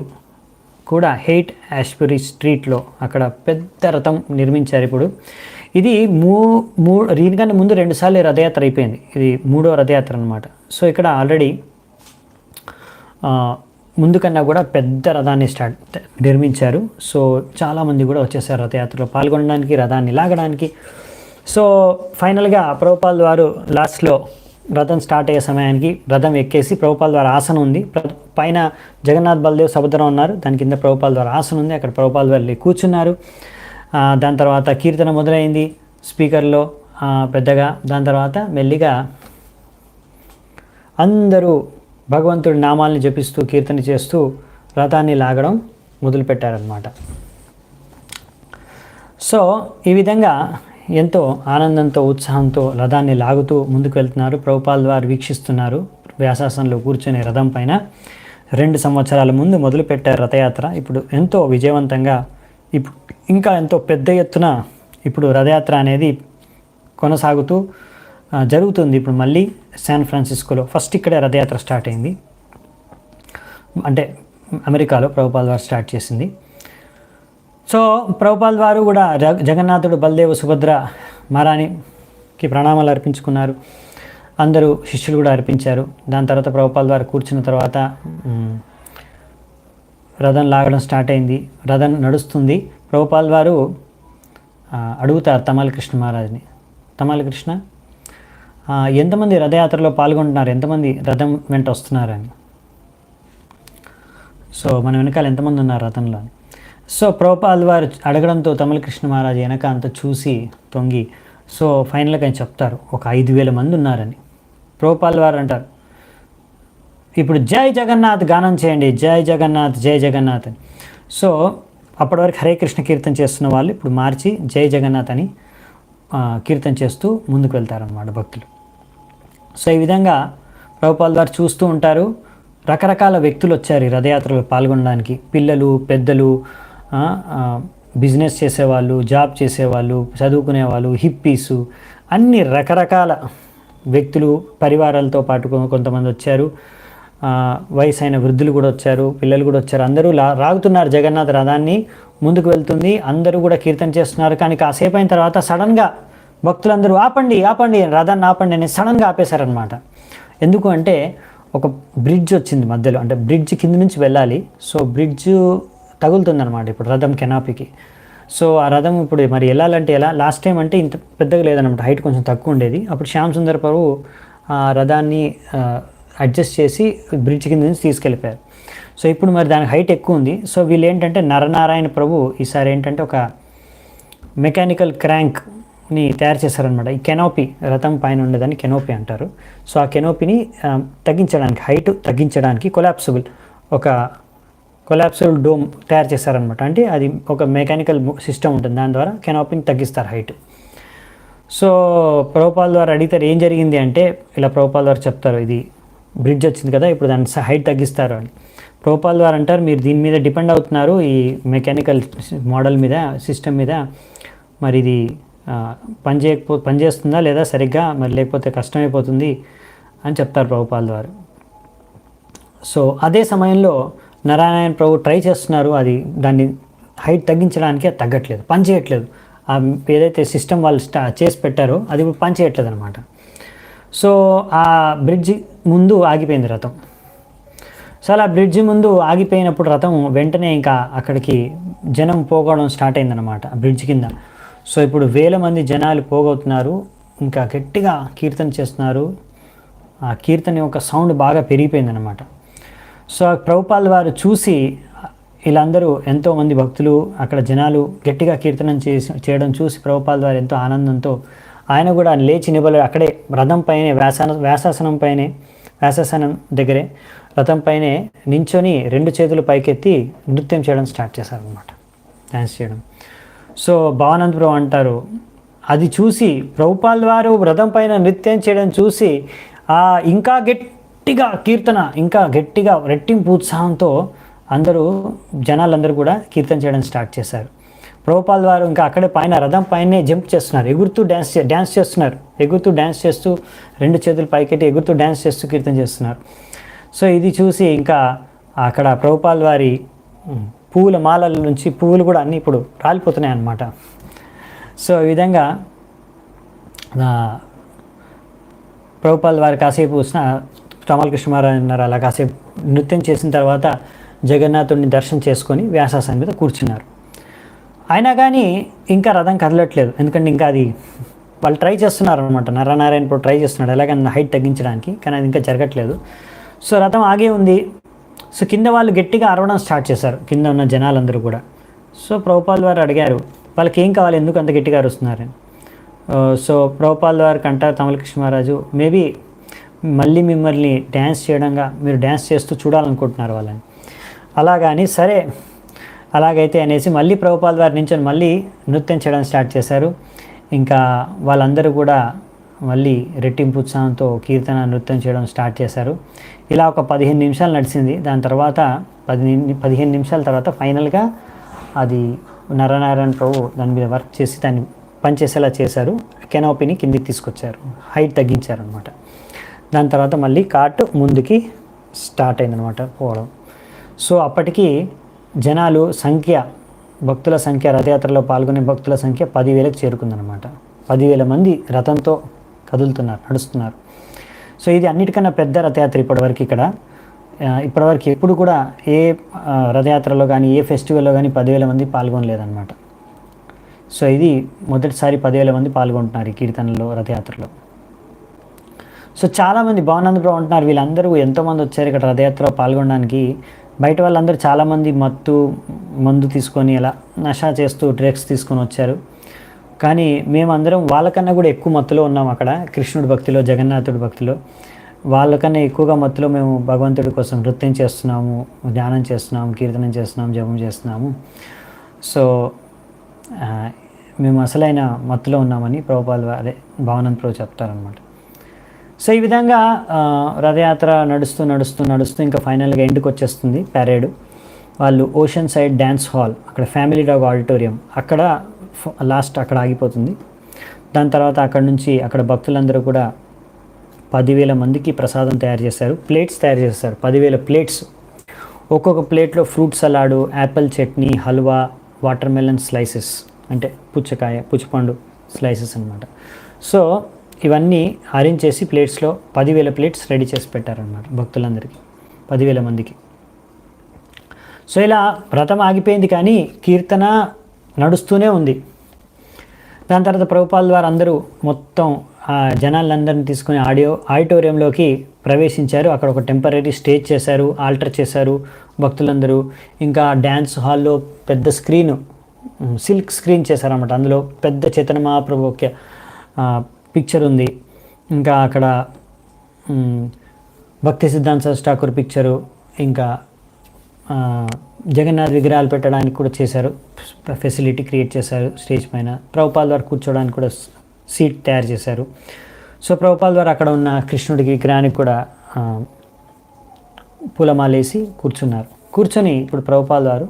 కూడా హెయిట్ యాష్బరీ స్ట్రీట్లో అక్కడ పెద్ద రథం నిర్మించారు. ఇప్పుడు ఇది దీనికన్నా ముందు 2 సార్లు రథయాత్ర అయిపోయింది. ఇది 3వ రథయాత్ర అనమాట. సో ఇక్కడ ఆల్రెడీ ముందు కన్నా కూడా పెద్ద రథాన్ని నిర్మించారు. సో చాలామంది కూడా వచ్చేసారు రథయాత్రలో పాల్గొనడానికి, రథాన్ని లాగడానికి. సో ఫైనల్గా ప్రభుపాల్ వారు లాస్ట్లో రథం స్టార్ట్ అయ్యే సమయానికి రథం ఎక్కేసి ప్రభుపాల్ వారి ఆసనం ఉంది. పైన జగన్నాథ్ బలదేవ్ సముద్రం ఉన్నారు, దాని కింద ప్రభుపాల్ వారి ఆసనం ఉంది. అక్కడ ప్రభుపాల్ వారు కూర్చున్నారు. దాని తర్వాత కీర్తన మొదలైంది స్పీకర్లో పెద్దగా. దాని తర్వాత మెల్లిగా అందరూ భగవంతుడి నామాల్ని జపిస్తూ కీర్తన చేస్తూ రథాన్ని లాగడం మొదలుపెట్టారనమాట. సో ఈ విధంగా ఎంతో ఆనందంతో ఉత్సాహంతో రథాన్ని లాగుతూ ముందుకు వెళ్తున్నారు. ప్రభుపాల్ వారు వీక్షిస్తున్నారు వ్యాసాసనంలో కూర్చొని రథం పైన. 2 సంవత్సరాల ముందు మొదలుపెట్టారు రథయాత్ర. ఇప్పుడు ఎంతో విజయవంతంగా, ఇప్పుడు ఇంకా ఎంతో పెద్ద ఎత్తున ఇప్పుడు రథయాత్ర అనేది కొనసాగుతూ జరుగుతుంది. ఇప్పుడు మళ్ళీ శాన్ ఫ్రాన్సిస్కోలో ఫస్ట్ ఇక్కడే రథయాత్ర స్టార్ట్ అయింది. అంటే అమెరికాలో ప్రభుపాల్ వారు స్టార్ట్ చేసింది. సో ప్రభుపాల్ వారు కూడా జగన్నాథుడు, బలదేవ, సుభద్ర మహారాణికి ప్రణామాలు అర్పించుకున్నారు. అందరూ శిష్యులు కూడా అర్పించారు. దాని తర్వాత ప్రభుపాల్ వారు కూర్చున్న తర్వాత రథం లాగడం స్టార్ట్ అయింది. రథం నడుస్తుంది. ప్రభుపాల్ వారు అడుగుతారు తమాల్ కృష్ణ మహారాజ్ని, తమాల్ కృష్ణ ఎంతమంది రథయాత్రలో పాల్గొంటున్నారు, ఎంతమంది రథం వెంట వస్తున్నారని. సో మన వెనకాల ఎంతమంది ఉన్నారు రథంలో అని. సో ప్రభుపాల్ వారు అడగడంతో తమిళ కృష్ణ మహారాజ్ వెనక అంతా చూసి తొంగి సో ఫైనల్గా ఆయన చెప్తారు ఒక 5,000 మంది ఉన్నారని. ప్రభుపాల్ వారు అంటారు ఇప్పుడు జై జగన్నాథ్ గానం చేయండి, జై జగన్నాథ్ జై జగన్నాథ్ అని. సో అప్పటి వరకు హరే కృష్ణ కీర్తన చేస్తున్న వాళ్ళు ఇప్పుడు మార్చి జై జగన్నాథ్ అని కీర్తన చేస్తూ ముందుకు వెళ్తారన్నమాట భక్తులు. సో ఈ విధంగా ప్రభుపాల్ వారు చూస్తూ ఉంటారు. రకరకాల వ్యక్తులు వచ్చారు ఈ రథయాత్రలో పాల్గొనడానికి. పిల్లలు, పెద్దలు, బిజినెస్ చేసేవాళ్ళు, జాబ్ చేసేవాళ్ళు, చదువుకునేవాళ్ళు, హిప్పీసు, అన్ని రకరకాల వ్యక్తులు పరివారాలతో పాటు కొంతమంది వచ్చారు. వయసు అయిన వృద్ధులు కూడా వచ్చారు, పిల్లలు కూడా వచ్చారు. అందరూ రాగుతున్నారు. జగన్నాథ్ రథాన్ని ముందుకు వెళ్తుంది. అందరూ కూడా కీర్తన చేస్తున్నారు. కానీ కాసేపు అయిన తర్వాత సడన్గా భక్తులందరూ ఆపండి ఆపండి, రథాన్ని ఆపండి అని సడన్గా ఆపేశారనమాట. ఎందుకు అంటే ఒక బ్రిడ్జ్ వచ్చింది మధ్యలో, అంటే బ్రిడ్జ్ కింద నుంచి వెళ్ళాలి. సో బ్రిడ్జ్ తగులుతుందన్నమాట ఇప్పుడు రథం కెనాపీకి. సో ఆ రథం ఇప్పుడు మరి వెళ్ళాలంటే ఎలా, లాస్ట్ టైం అంటే ఇంత పెద్దగా లేదన్నమాట, హైట్ కొంచెం తక్కువ ఉండేది. అప్పుడు శ్యామ్ సుందర్ ప్రభు ఆ రథాన్ని అడ్జస్ట్ చేసి బ్రిడ్జ్ కింద నుంచి తీసుకెళ్ళిపోయారు. సో ఇప్పుడు మరి దానికి హైట్ ఎక్కువ ఉంది. సో వీళ్ళు ఏంటంటే నరనారాయణ ప్రభు ఈసారి ఏంటంటే ఒక మెకానికల్ క్రాంక్ని తయారు చేశారనమాట. ఈ కెనోపీ, రథం పైన ఉండేదాన్ని కెనోపీ అంటారు. సో ఆ కెనోపీని తగ్గించడానికి, హైట్ తగ్గించడానికి ఒక కొలాప్సిబుల్ డోమ్ తయారు చేస్తారనమాట. అంటే అది ఒక మెకానికల్ సిస్టమ్ ఉంటుంది, దాని ద్వారా కెనోపీని తగ్గిస్తారు హైట్. సో ప్రభుపాల్ వారు అడిగితారు ఏం జరిగింది అంటే, ఇలా ప్రభుపాల్ వారు చెప్తారు ఇది బ్రిడ్జ్ వచ్చింది కదా, ఇప్పుడు దాని హైట్ తగ్గిస్తారు అని. ప్రభుపాల్ వారు అంటారు మీరు దీని మీద డిపెండ్ అవుతున్నారు, ఈ మెకానికల్ మోడల్ మీద, సిస్టమ్ మీద. మరి ఇది పనిచేస్తుందా లేదా సరిగ్గా, మరి లేకపోతే కష్టమైపోతుంది అని చెప్తారు ప్రభుపాల్ వారు. సో అదే సమయంలో నారాయణ ప్రభు ట్రై చేస్తున్నారు, అది దాన్ని హైట్ తగ్గించడానికి అది తగ్గట్లేదు, పనిచేయట్లేదు. ఏదైతే సిస్టమ్ వాళ్ళు చేసి పెట్టారో అది ఇప్పుడు పనిచేయట్లేదు అనమాట. సో ఆ బ్రిడ్జి ముందు ఆగిపోయింది రథం. సో అలా బ్రిడ్జి ముందు ఆగిపోయినప్పుడు రథం వెంటనే ఇంకా అక్కడికి జనం పోగొడం స్టార్ట్ అయిందనమాట బ్రిడ్జ్ కింద. సో ఇప్పుడు వేల మంది జనాలు పోగొతున్నారు, ఇంకా గట్టిగా కీర్తన చేస్తున్నారు. ఆ కీర్తన యొక్క సౌండ్ బాగా పెరిగిపోయిందనమాట. సో ప్రభుపాల్ వారు చూసి వీళ్ళందరూ ఎంతోమంది భక్తులు, అక్కడ జనాలు గట్టిగా కీర్తనం చేయడం చూసి ప్రభుపాల్ వారు ఎంతో ఆనందంతో ఆయన కూడా లేచి నిలబడి అక్కడే రథం పైనే వ్యాసాసనం దగ్గరే రథం పైనే నించొని 2 చేతులు పైకెత్తి నృత్యం చేయడం స్టార్ట్ చేశారనమాట, డ్యాన్స్ చేయడం. సో భావానంద్ ప్రభు అంటారు అది చూసి ప్రభుపాల్ వారు రథం పైన నృత్యం చేయడం చూసి ఇంకా గట్టిగా కీర్తన, ఇంకా గట్టిగా రెట్టింపు ఉత్సాహంతో జనాలందరూ కూడా కీర్తన చేయడం స్టార్ట్ చేశారు. ప్రభుపాల్ వారు ఇంకా అక్కడే పైన రథం పైనే జంప్ చేస్తున్నారు, ఎగురుతూ డ్యాన్స్ చేస్తున్నారు, ఎగురుతూ డ్యాన్స్ చేస్తూ 2 చేతులు పైకెట్టి ఎగురుతూ డ్యాన్స్ చేస్తూ కీర్తన చేస్తున్నారు. సో ఇది చూసి ఇంకా అక్కడ ప్రభుపాల్ వారి పువ్వుల మాలల నుంచి పువ్వులు కూడా అన్నీ ఇప్పుడు రాలిపోతున్నాయి అన్నమాట. సో ఈ విధంగా ప్రభుపాల్ వారు కాసేపు తమల్ కృష్ణ మహారాజ్ అన్నారు, అలా కాసేపు నృత్యం చేసిన తర్వాత జగన్నాథుడిని దర్శనం చేసుకొని వ్యాసాసనం మీద కూర్చున్నారు. అయినా కానీ ఇంకా రథం కదలట్లేదు, ఎందుకంటే ఇంకా అది వాళ్ళు ట్రై చేస్తున్నారు అనమాట. నరనారాయణ ఇప్పుడు ట్రై చేస్తున్నాడు ఎలాగైనా హైట్ తగ్గించడానికి, కానీ అది ఇంకా జరగట్లేదు. సో రథం ఆగే ఉంది. సో కింద వాళ్ళు గట్టిగా అరవడం స్టార్ట్ చేశారు, కింద ఉన్న జనాలందరూ కూడా. సో ప్రభుపాల్ వారు అడిగారు వాళ్ళకి ఏం కావాలి, ఎందుకు అంత గట్టిగా అరుస్తున్నారని. సో ప్రభుపాల్ వారు కంటారు తమల్ కృష్ణ మహారాజు, మేబీ మళ్ళీ మిమ్మల్ని మీరు డ్యాన్స్ చేస్తూ చూడాలనుకుంటున్నారు వాళ్ళని. అలాగని సరే అలాగైతే అనేసి మళ్ళీ ప్రభుపాల్ వారి నుంచి మళ్ళీ నృత్యం చేయడం స్టార్ట్ చేశారు. ఇంకా వాళ్ళందరూ కూడా మళ్ళీ రెట్టింపు ఉత్సాహంతో కీర్తన నృత్యం చేయడం స్టార్ట్ చేశారు. ఇలా ఒక 15 నిమిషాలు నడిచింది. దాని తర్వాత 15 నిమిషాల తర్వాత ఫైనల్గా అది నరనారాయణ ప్రభు దాని మీద వర్క్ చేసి దాన్ని పనిచేసేలా చేశారు. కెనోపీని కిందికి తీసుకొచ్చారు, హైట్ తగ్గించారు అనమాట. దాని తర్వాత మళ్ళీ కార్ట్ ముందుకి స్టార్ట్ అయిందనమాట పోవడం. సో అప్పటికి భక్తుల సంఖ్య రథయాత్రలో పాల్గొనే భక్తుల సంఖ్య 10,000కి చేరుకుందనమాట. 10,000 మంది రథంతో నడుస్తున్నారు. సో ఇది అన్నిటికన్నా పెద్ద రథయాత్ర ఇప్పటివరకు ఇప్పటివరకు ఎప్పుడు కూడా ఏ రథయాత్రలో కానీ ఏ ఫెస్టివల్లో కానీ 10,000 మంది పాల్గొనలేదన్నమాట. సో ఇది మొదటిసారి 10,000 మంది పాల్గొంటున్నారు ఈ కీర్తనలో, రథయాత్రలో. సో చాలామంది భావనందపురం ఉంటున్నారు, వీళ్ళందరూ ఎంతోమంది వచ్చారు ఇక్కడ రథయాత్రలో పాల్గొనడానికి. బయట వాళ్ళందరూ చాలామంది మందు తీసుకొని అలా నషా చేస్తూ డ్రగ్స్ తీసుకొని వచ్చారు. కానీ మేమందరం వాళ్ళకన్నా కూడా ఎక్కువ మత్తులో ఉన్నాం అక్కడ, కృష్ణుడి భక్తిలో, జగన్నాథుడి భక్తిలో. వాళ్ళకన్నా ఎక్కువగా మత్తులో మేము భగవంతుడి కోసం నృత్యం చేస్తున్నాము, ధ్యానం చేస్తున్నాము, కీర్తనం చేస్తున్నాము, జపం చేస్తున్నాము. సో మేము అసలైన మత్తులో ఉన్నామని భావనంద ప్రభు చెప్తారనమాట. సో ఈ విధంగా రథయాత్ర నడుస్తూ ఇంకా ఫైనల్గా ఎండ్కి వచ్చేస్తుంది ప్యారేడ్. వాళ్ళు ఓషన్ సైడ్ డ్యాన్స్ హాల్, అక్కడ ఫ్యామిలీ డాగ్ ఆడిటోరియం, అక్కడ అక్కడ ఆగిపోతుంది. దాని తర్వాత అక్కడ భక్తులందరూ కూడా 10,000 మందికి ప్రసాదం తయారు చేశారు, ప్లేట్స్ తయారు చేశారు. 10,000 ప్లేట్స్, ఒక్కొక్క ప్లేట్లో fruit salad, Apple chutney, halwa, water melon slices, అంటే పుచ్చపండు స్లైసెస్ అనమాట. సో ఇవన్నీ అరేంజ్ చేసి ప్లేట్స్లో 10,000 ప్లేట్స్ రెడీ చేసి పెట్టారనమాట భక్తులందరికీ, 10,000 మందికి. సో ఇలా రథం ఆగిపోయింది, కానీ కీర్తన నడుస్తూనే ఉంది. దాని తర్వాత ప్రభుపాల్ వారు అందరూ మొత్తం జనాలందరినీ తీసుకుని ఆడిటోరియంలోకి ప్రవేశించారు. అక్కడ ఒక టెంపరీ స్టేజ్ చేశారు, ఆల్టర్ చేశారు భక్తులందరూ. ఇంకా డ్యాన్స్ హాల్లో పెద్ద సిల్క్ స్క్రీన్ చేశారన్నమాట. అందులో పెద్ద చైతన్య మహాప్రభు పిక్చర్ ఉంది. ఇంకా అక్కడ భక్తి సిద్ధాంత సరస్వతి ఠాకూర్ పిక్చరు, ఇంకా జగన్నాథ్ విగ్రహాలు పెట్టడానికి కూడా చేశారు, ఫెసిలిటీ క్రియేట్ చేశారు స్టేజ్ పైన. ప్రభుపాల్ వారు కూర్చోడానికి కూడా సీట్ తయారు చేశారు. సో ప్రభుపాల్ వారు అక్కడ ఉన్న కృష్ణుడికి విగ్రహానికి కూడా పూలమాలేసి కూర్చొని ఇప్పుడు ప్రభుపాల్ వారు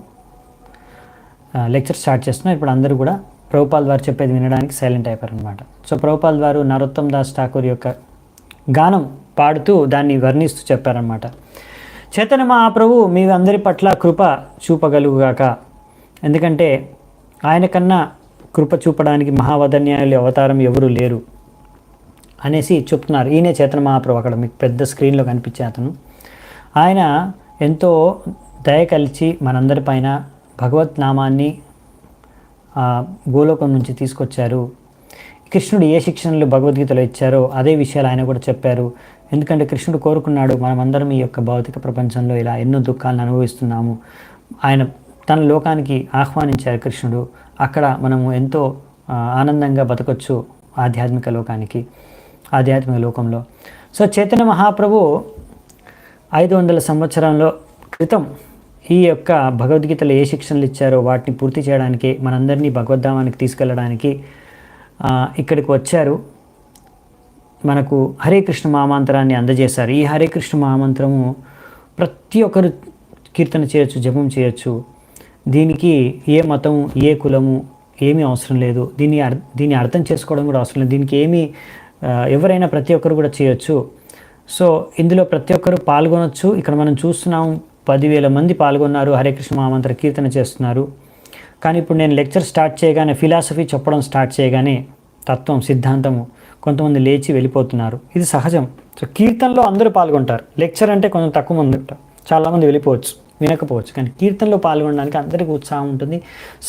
లెక్చర్ స్టార్ట్ చేస్తున్నారు. ఇప్పుడు అందరూ కూడా ప్రభుపాల్ వారు చెప్పేది వినడానికి సైలెంట్ అయిపోయారు అనమాట. సో ప్రభుపాల్ వారు నరోత్తమ్ దాస్ ఠాకూర్ యొక్క గానం పాడుతూ దాన్ని వర్ణిస్తూ చెప్పారనమాట. చైతన్య మహాప్రభు మీ అందరి పట్ల కృప చూపగలుగుగాక, ఎందుకంటే ఆయన కన్నా కృప చూపడానికి మహావదన్యాయులు అవతారం ఎవరూ లేరు అనేసి చెప్తున్నారు. ఈయనే చైతన్య మహాప్రభు, అక్కడ మీకు పెద్ద స్క్రీన్లో కనిపించే అతను. ఆయన ఎంతో దయ కలిచి మనందరిపైన భగవత్ నామాన్ని గోలోకం నుంచి తీసుకొచ్చారు. కృష్ణుడు ఏ శిక్షణలు భగవద్గీతలో ఇచ్చారో అదే విషయాలు ఆయన కూడా చెప్పారు. ఎందుకంటే కృష్ణుడు కోరుకున్నాడు, మనమందరం ఈ యొక్క భౌతిక ప్రపంచంలో ఇలా ఎన్నో దుఃఖాలను అనుభవిస్తున్నాము. ఆయన తన లోకానికి ఆహ్వానించారు కృష్ణుడు. అక్కడ మనము ఎంతో ఆనందంగా బతకొచ్చు ఆధ్యాత్మిక లోకంలో. సో చైతన్య మహాప్రభు 500 సంవత్సరంలో క్రితం ఈ యొక్క భగవద్గీతలో ఏ శిక్షణలు ఇచ్చారో వాటిని పూర్తి చేయడానికి, మనందరినీ భగవద్ధామానికి తీసుకెళ్ళడానికి ఇక్కడికి వచ్చారు. మనకు హరే కృష్ణ మహామంత్రాన్ని అందజేశారు. ఈ హరే కృష్ణ మహామంత్రము ప్రతి ఒక్కరు కీర్తన చేయొచ్చు, జపం చేయొచ్చు. దీనికి ఏ మతం, ఏ కులము ఏమీ అవసరం లేదు. దీన్ని అర్థం చేసుకోవడం కూడా అవసరం లేదు. దీనికి ఎవరైనా ప్రతి ఒక్కరు కూడా చేయొచ్చు. సో ఇందులో ప్రతి ఒక్కరు పాల్గొనొచ్చు. ఇక్కడ మనం చూస్తున్నాం 10,000 మంది పాల్గొన్నారు, హరే కృష్ణ మహామంత్ర కీర్తన చేస్తున్నారు. కానీ ఇప్పుడు నేను లెక్చర్ స్టార్ట్ చేయగానే, ఫిలాసఫీ చెప్పడం స్టార్ట్ చేయగానే, తత్వం, సిద్ధాంతము, కొంతమంది లేచి వెళ్ళిపోతున్నారు. ఇది సహజం. సో కీర్తనలో అందరూ పాల్గొంటారు. లెక్చర్ అంటే కొంచెం తక్కువ మంది ఉంటారు, చాలామంది వెళ్ళిపోవచ్చు, వినకపోవచ్చు. కానీ కీర్తనలో పాల్గొనడానికి అందరికీ ఉత్సాహం ఉంటుంది.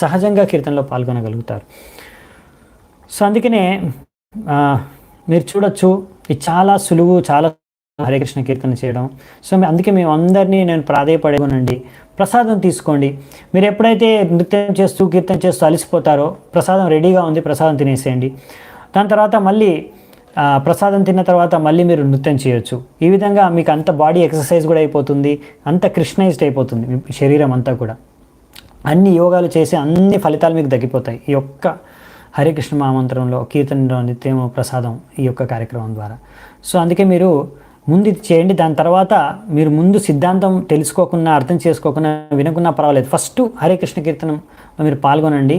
సహజంగా కీర్తనలో పాల్గొనగలుగుతారు. సో అందుకనే మీరు చూడొచ్చు, ఇది చాలా సులువు, చాలా హరే కృష్ణ కీర్తన చేయడం. సో అందుకే మేము అందరినీ నేను ప్రాధేయపడేనండి, ప్రసాదం తీసుకోండి. మీరు ఎప్పుడైతే నృత్యం చేస్తూ కీర్తన చేస్తూ అలసిపోతారో, ప్రసాదం రెడీగా ఉంది, ప్రసాదం తినేసేయండి. దాని తర్వాత మళ్ళీ ప్రసాదం తిన్న తర్వాత మళ్ళీ మీరు నృత్యం చేయొచ్చు. ఈ విధంగా మీకు అంత బాడీ ఎక్సర్సైజ్ కూడా అయిపోతుంది, అంత కృష్ణైజ్డ్ అయిపోతుంది మీ శరీరం అంతా కూడా. అన్ని యోగాలు చేసి అన్ని ఫలితాలు మీకు తగ్గిపోతాయి ఈ యొక్క హరే కృష్ణ మహామంత్రంలో, కీర్తనలో, నిత్యము, ప్రసాదం, ఈ యొక్క కార్యక్రమం ద్వారా. సో అందుకే మీరు ముందు ఇది చేయండి. దాని తర్వాత మీరు ముందు సిద్ధాంతం తెలుసుకోకుండా, అర్థం చేసుకోకుండా, వినకున్నా పర్వాలేదు. ఫస్ట్ హరే కృష్ణ కీర్తనం మీరు పాల్గొనండి.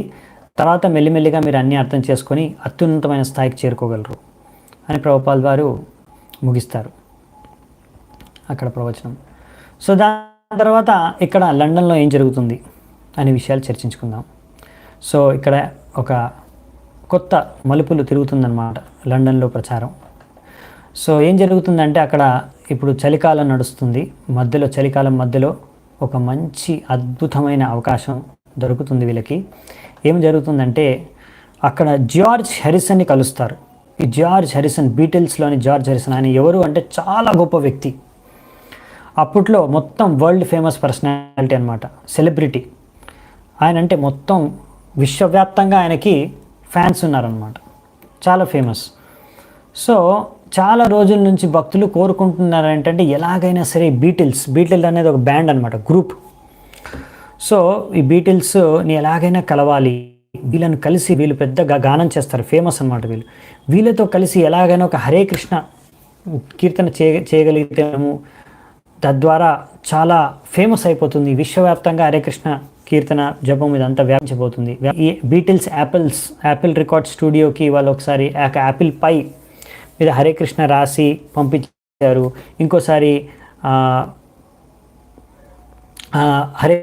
తర్వాత మెల్లిమెల్లిగా మీరు అన్నీ అర్థం చేసుకొని అత్యున్నతమైన స్థాయికి చేరుకోగలరు అని ప్రభుపాల్ వారు ముగిస్తారు అక్కడ ప్రవచనం. సో దాని తర్వాత ఇక్కడ లండన్లో ఏం జరుగుతుంది అనే విషయాలు చర్చించుకుందాం. సో ఇక్కడ ఒక కొత్త మలుపులు తిరుగుతుందన్నమాట లండన్లో ప్రచారం. సో ఏం జరుగుతుందంటే అక్కడ ఇప్పుడు చలికాలం నడుస్తుంది. చలికాలం మధ్యలో ఒక మంచి అద్భుతమైన అవకాశం దొరుకుతుంది వీళ్ళకి. ఏం జరుగుతుందంటే అక్కడ జార్జ్ హ్యారిసన్ని కలుస్తారు. ఈ జార్జ్ హ్యారిసన్, బీటిల్స్లోని జార్జ్ హ్యారిసన్, ఆయన ఎవరు అంటే చాలా గొప్ప వ్యక్తి. అప్పట్లో మొత్తం వరల్డ్ ఫేమస్ పర్సనాలిటీ అనమాట, సెలబ్రిటీ. ఆయన అంటే మొత్తం విశ్వవ్యాప్తంగా ఆయనకి ఫ్యాన్స్ ఉన్నారనమాట, చాలా ఫేమస్. సో చాలా రోజుల నుంచి భక్తులు కోరుకుంటున్నారు ఏంటంటే ఎలాగైనా సరే బీటిల్స్ అనేది ఒక బ్యాండ్ అనమాట, గ్రూప్. సో ఈ బీటిల్స్ని ఎలాగైనా కలవాలి, వీళ్ళని కలిసి వీళ్ళు పెద్దగా గానం చేస్తారు, ఫేమస్ అనమాట వీళ్ళతో కలిసి ఎలాగైనా ఒక హరే కృష్ణ కీర్తన చేయగలిగితేము తద్వారా చాలా ఫేమస్ అయిపోతుంది. విశ్వవ్యాప్తంగా హరే కృష్ణ కీర్తన జపం ఇదంతా వ్యాపించబోతుంది. ఈ బీటిల్స్ యాపిల్ రికార్డ్ స్టూడియోకి వాళ్ళు ఒకసారి యాపిల్ పై మీద హరే కృష్ణ రాసి పంపించారు. ఇంకోసారి హరే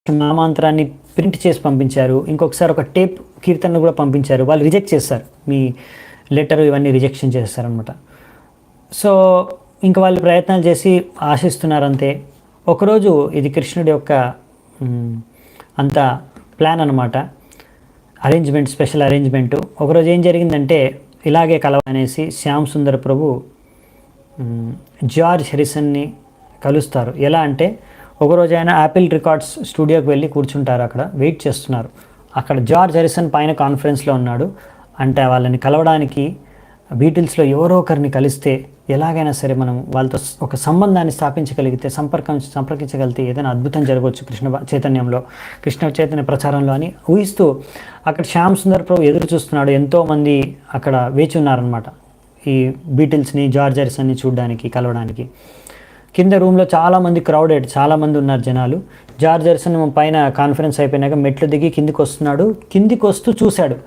మహామంత్రాన్ని ప్రింట్ చేసి పంపించారు. ఇంకొకసారి ఒక టేప్ కీర్తనను కూడా పంపించారు. వాళ్ళు రిజెక్ట్ చేస్తారు, మీ లెటర్ ఇవన్నీ రిజెక్షన్ చేస్తారనమాట. సో ఇంకా వాళ్ళు ప్రయత్నాలు చేసి ఆశిస్తున్నారంతే. ఒకరోజు ఇది కృష్ణుడి యొక్క అంత ప్లాన్ అనమాట, అరేంజ్మెంట్, స్పెషల్ అరేంజ్మెంటు. ఒకరోజు ఏం జరిగిందంటే ఇలాగే కలవనేసి శ్యామ్ సుందర్ ప్రభు జార్జ్ హ్యారిసన్ని కలుస్తారు. ఎలా అంటే ఒకరోజు ఆయన యాపిల్ రికార్డ్స్ స్టూడియోకి వెళ్ళి కూర్చుంటారు, అక్కడ వెయిట్ చేస్తున్నారు. అక్కడ జార్జ్ హ్యారిసన్ పైన కాన్ఫరెన్స్లో ఉన్నాడు. అంటే వాళ్ళని కలవడానికి బీటిల్స్లో ఎవరో ఒకరిని కలిస్తే ఎలాగైనా సరే మనం వాళ్ళతో ఒక సంబంధాన్ని స్థాపించగలిగితే, సంపర్కించగలిగితే ఏదైనా అద్భుతం జరగవచ్చు కృష్ణ చైతన్య ప్రచారంలో అని ఊహిస్తూ అక్కడ శ్యామ్ సుందర్ ప్రభు ఎదురు చూస్తున్నాడు. ఎంతోమంది అక్కడ వేచి ఉన్నారనమాట ఈ బీటిల్స్ని, జార్జ్ హ్యారిసన్ని చూడడానికి, కలవడానికి. కింద రూమ్లో చాలామంది క్రౌడెడ్, చాలామంది ఉన్నారు జనాలు. జార్జ్ హ్యారిసన్ పైన కాన్ఫరెన్స్ అయిపోయినాక మెట్లు దిగి కిందికి వస్తున్నాడు. కిందికి వస్తూ చూశాడు.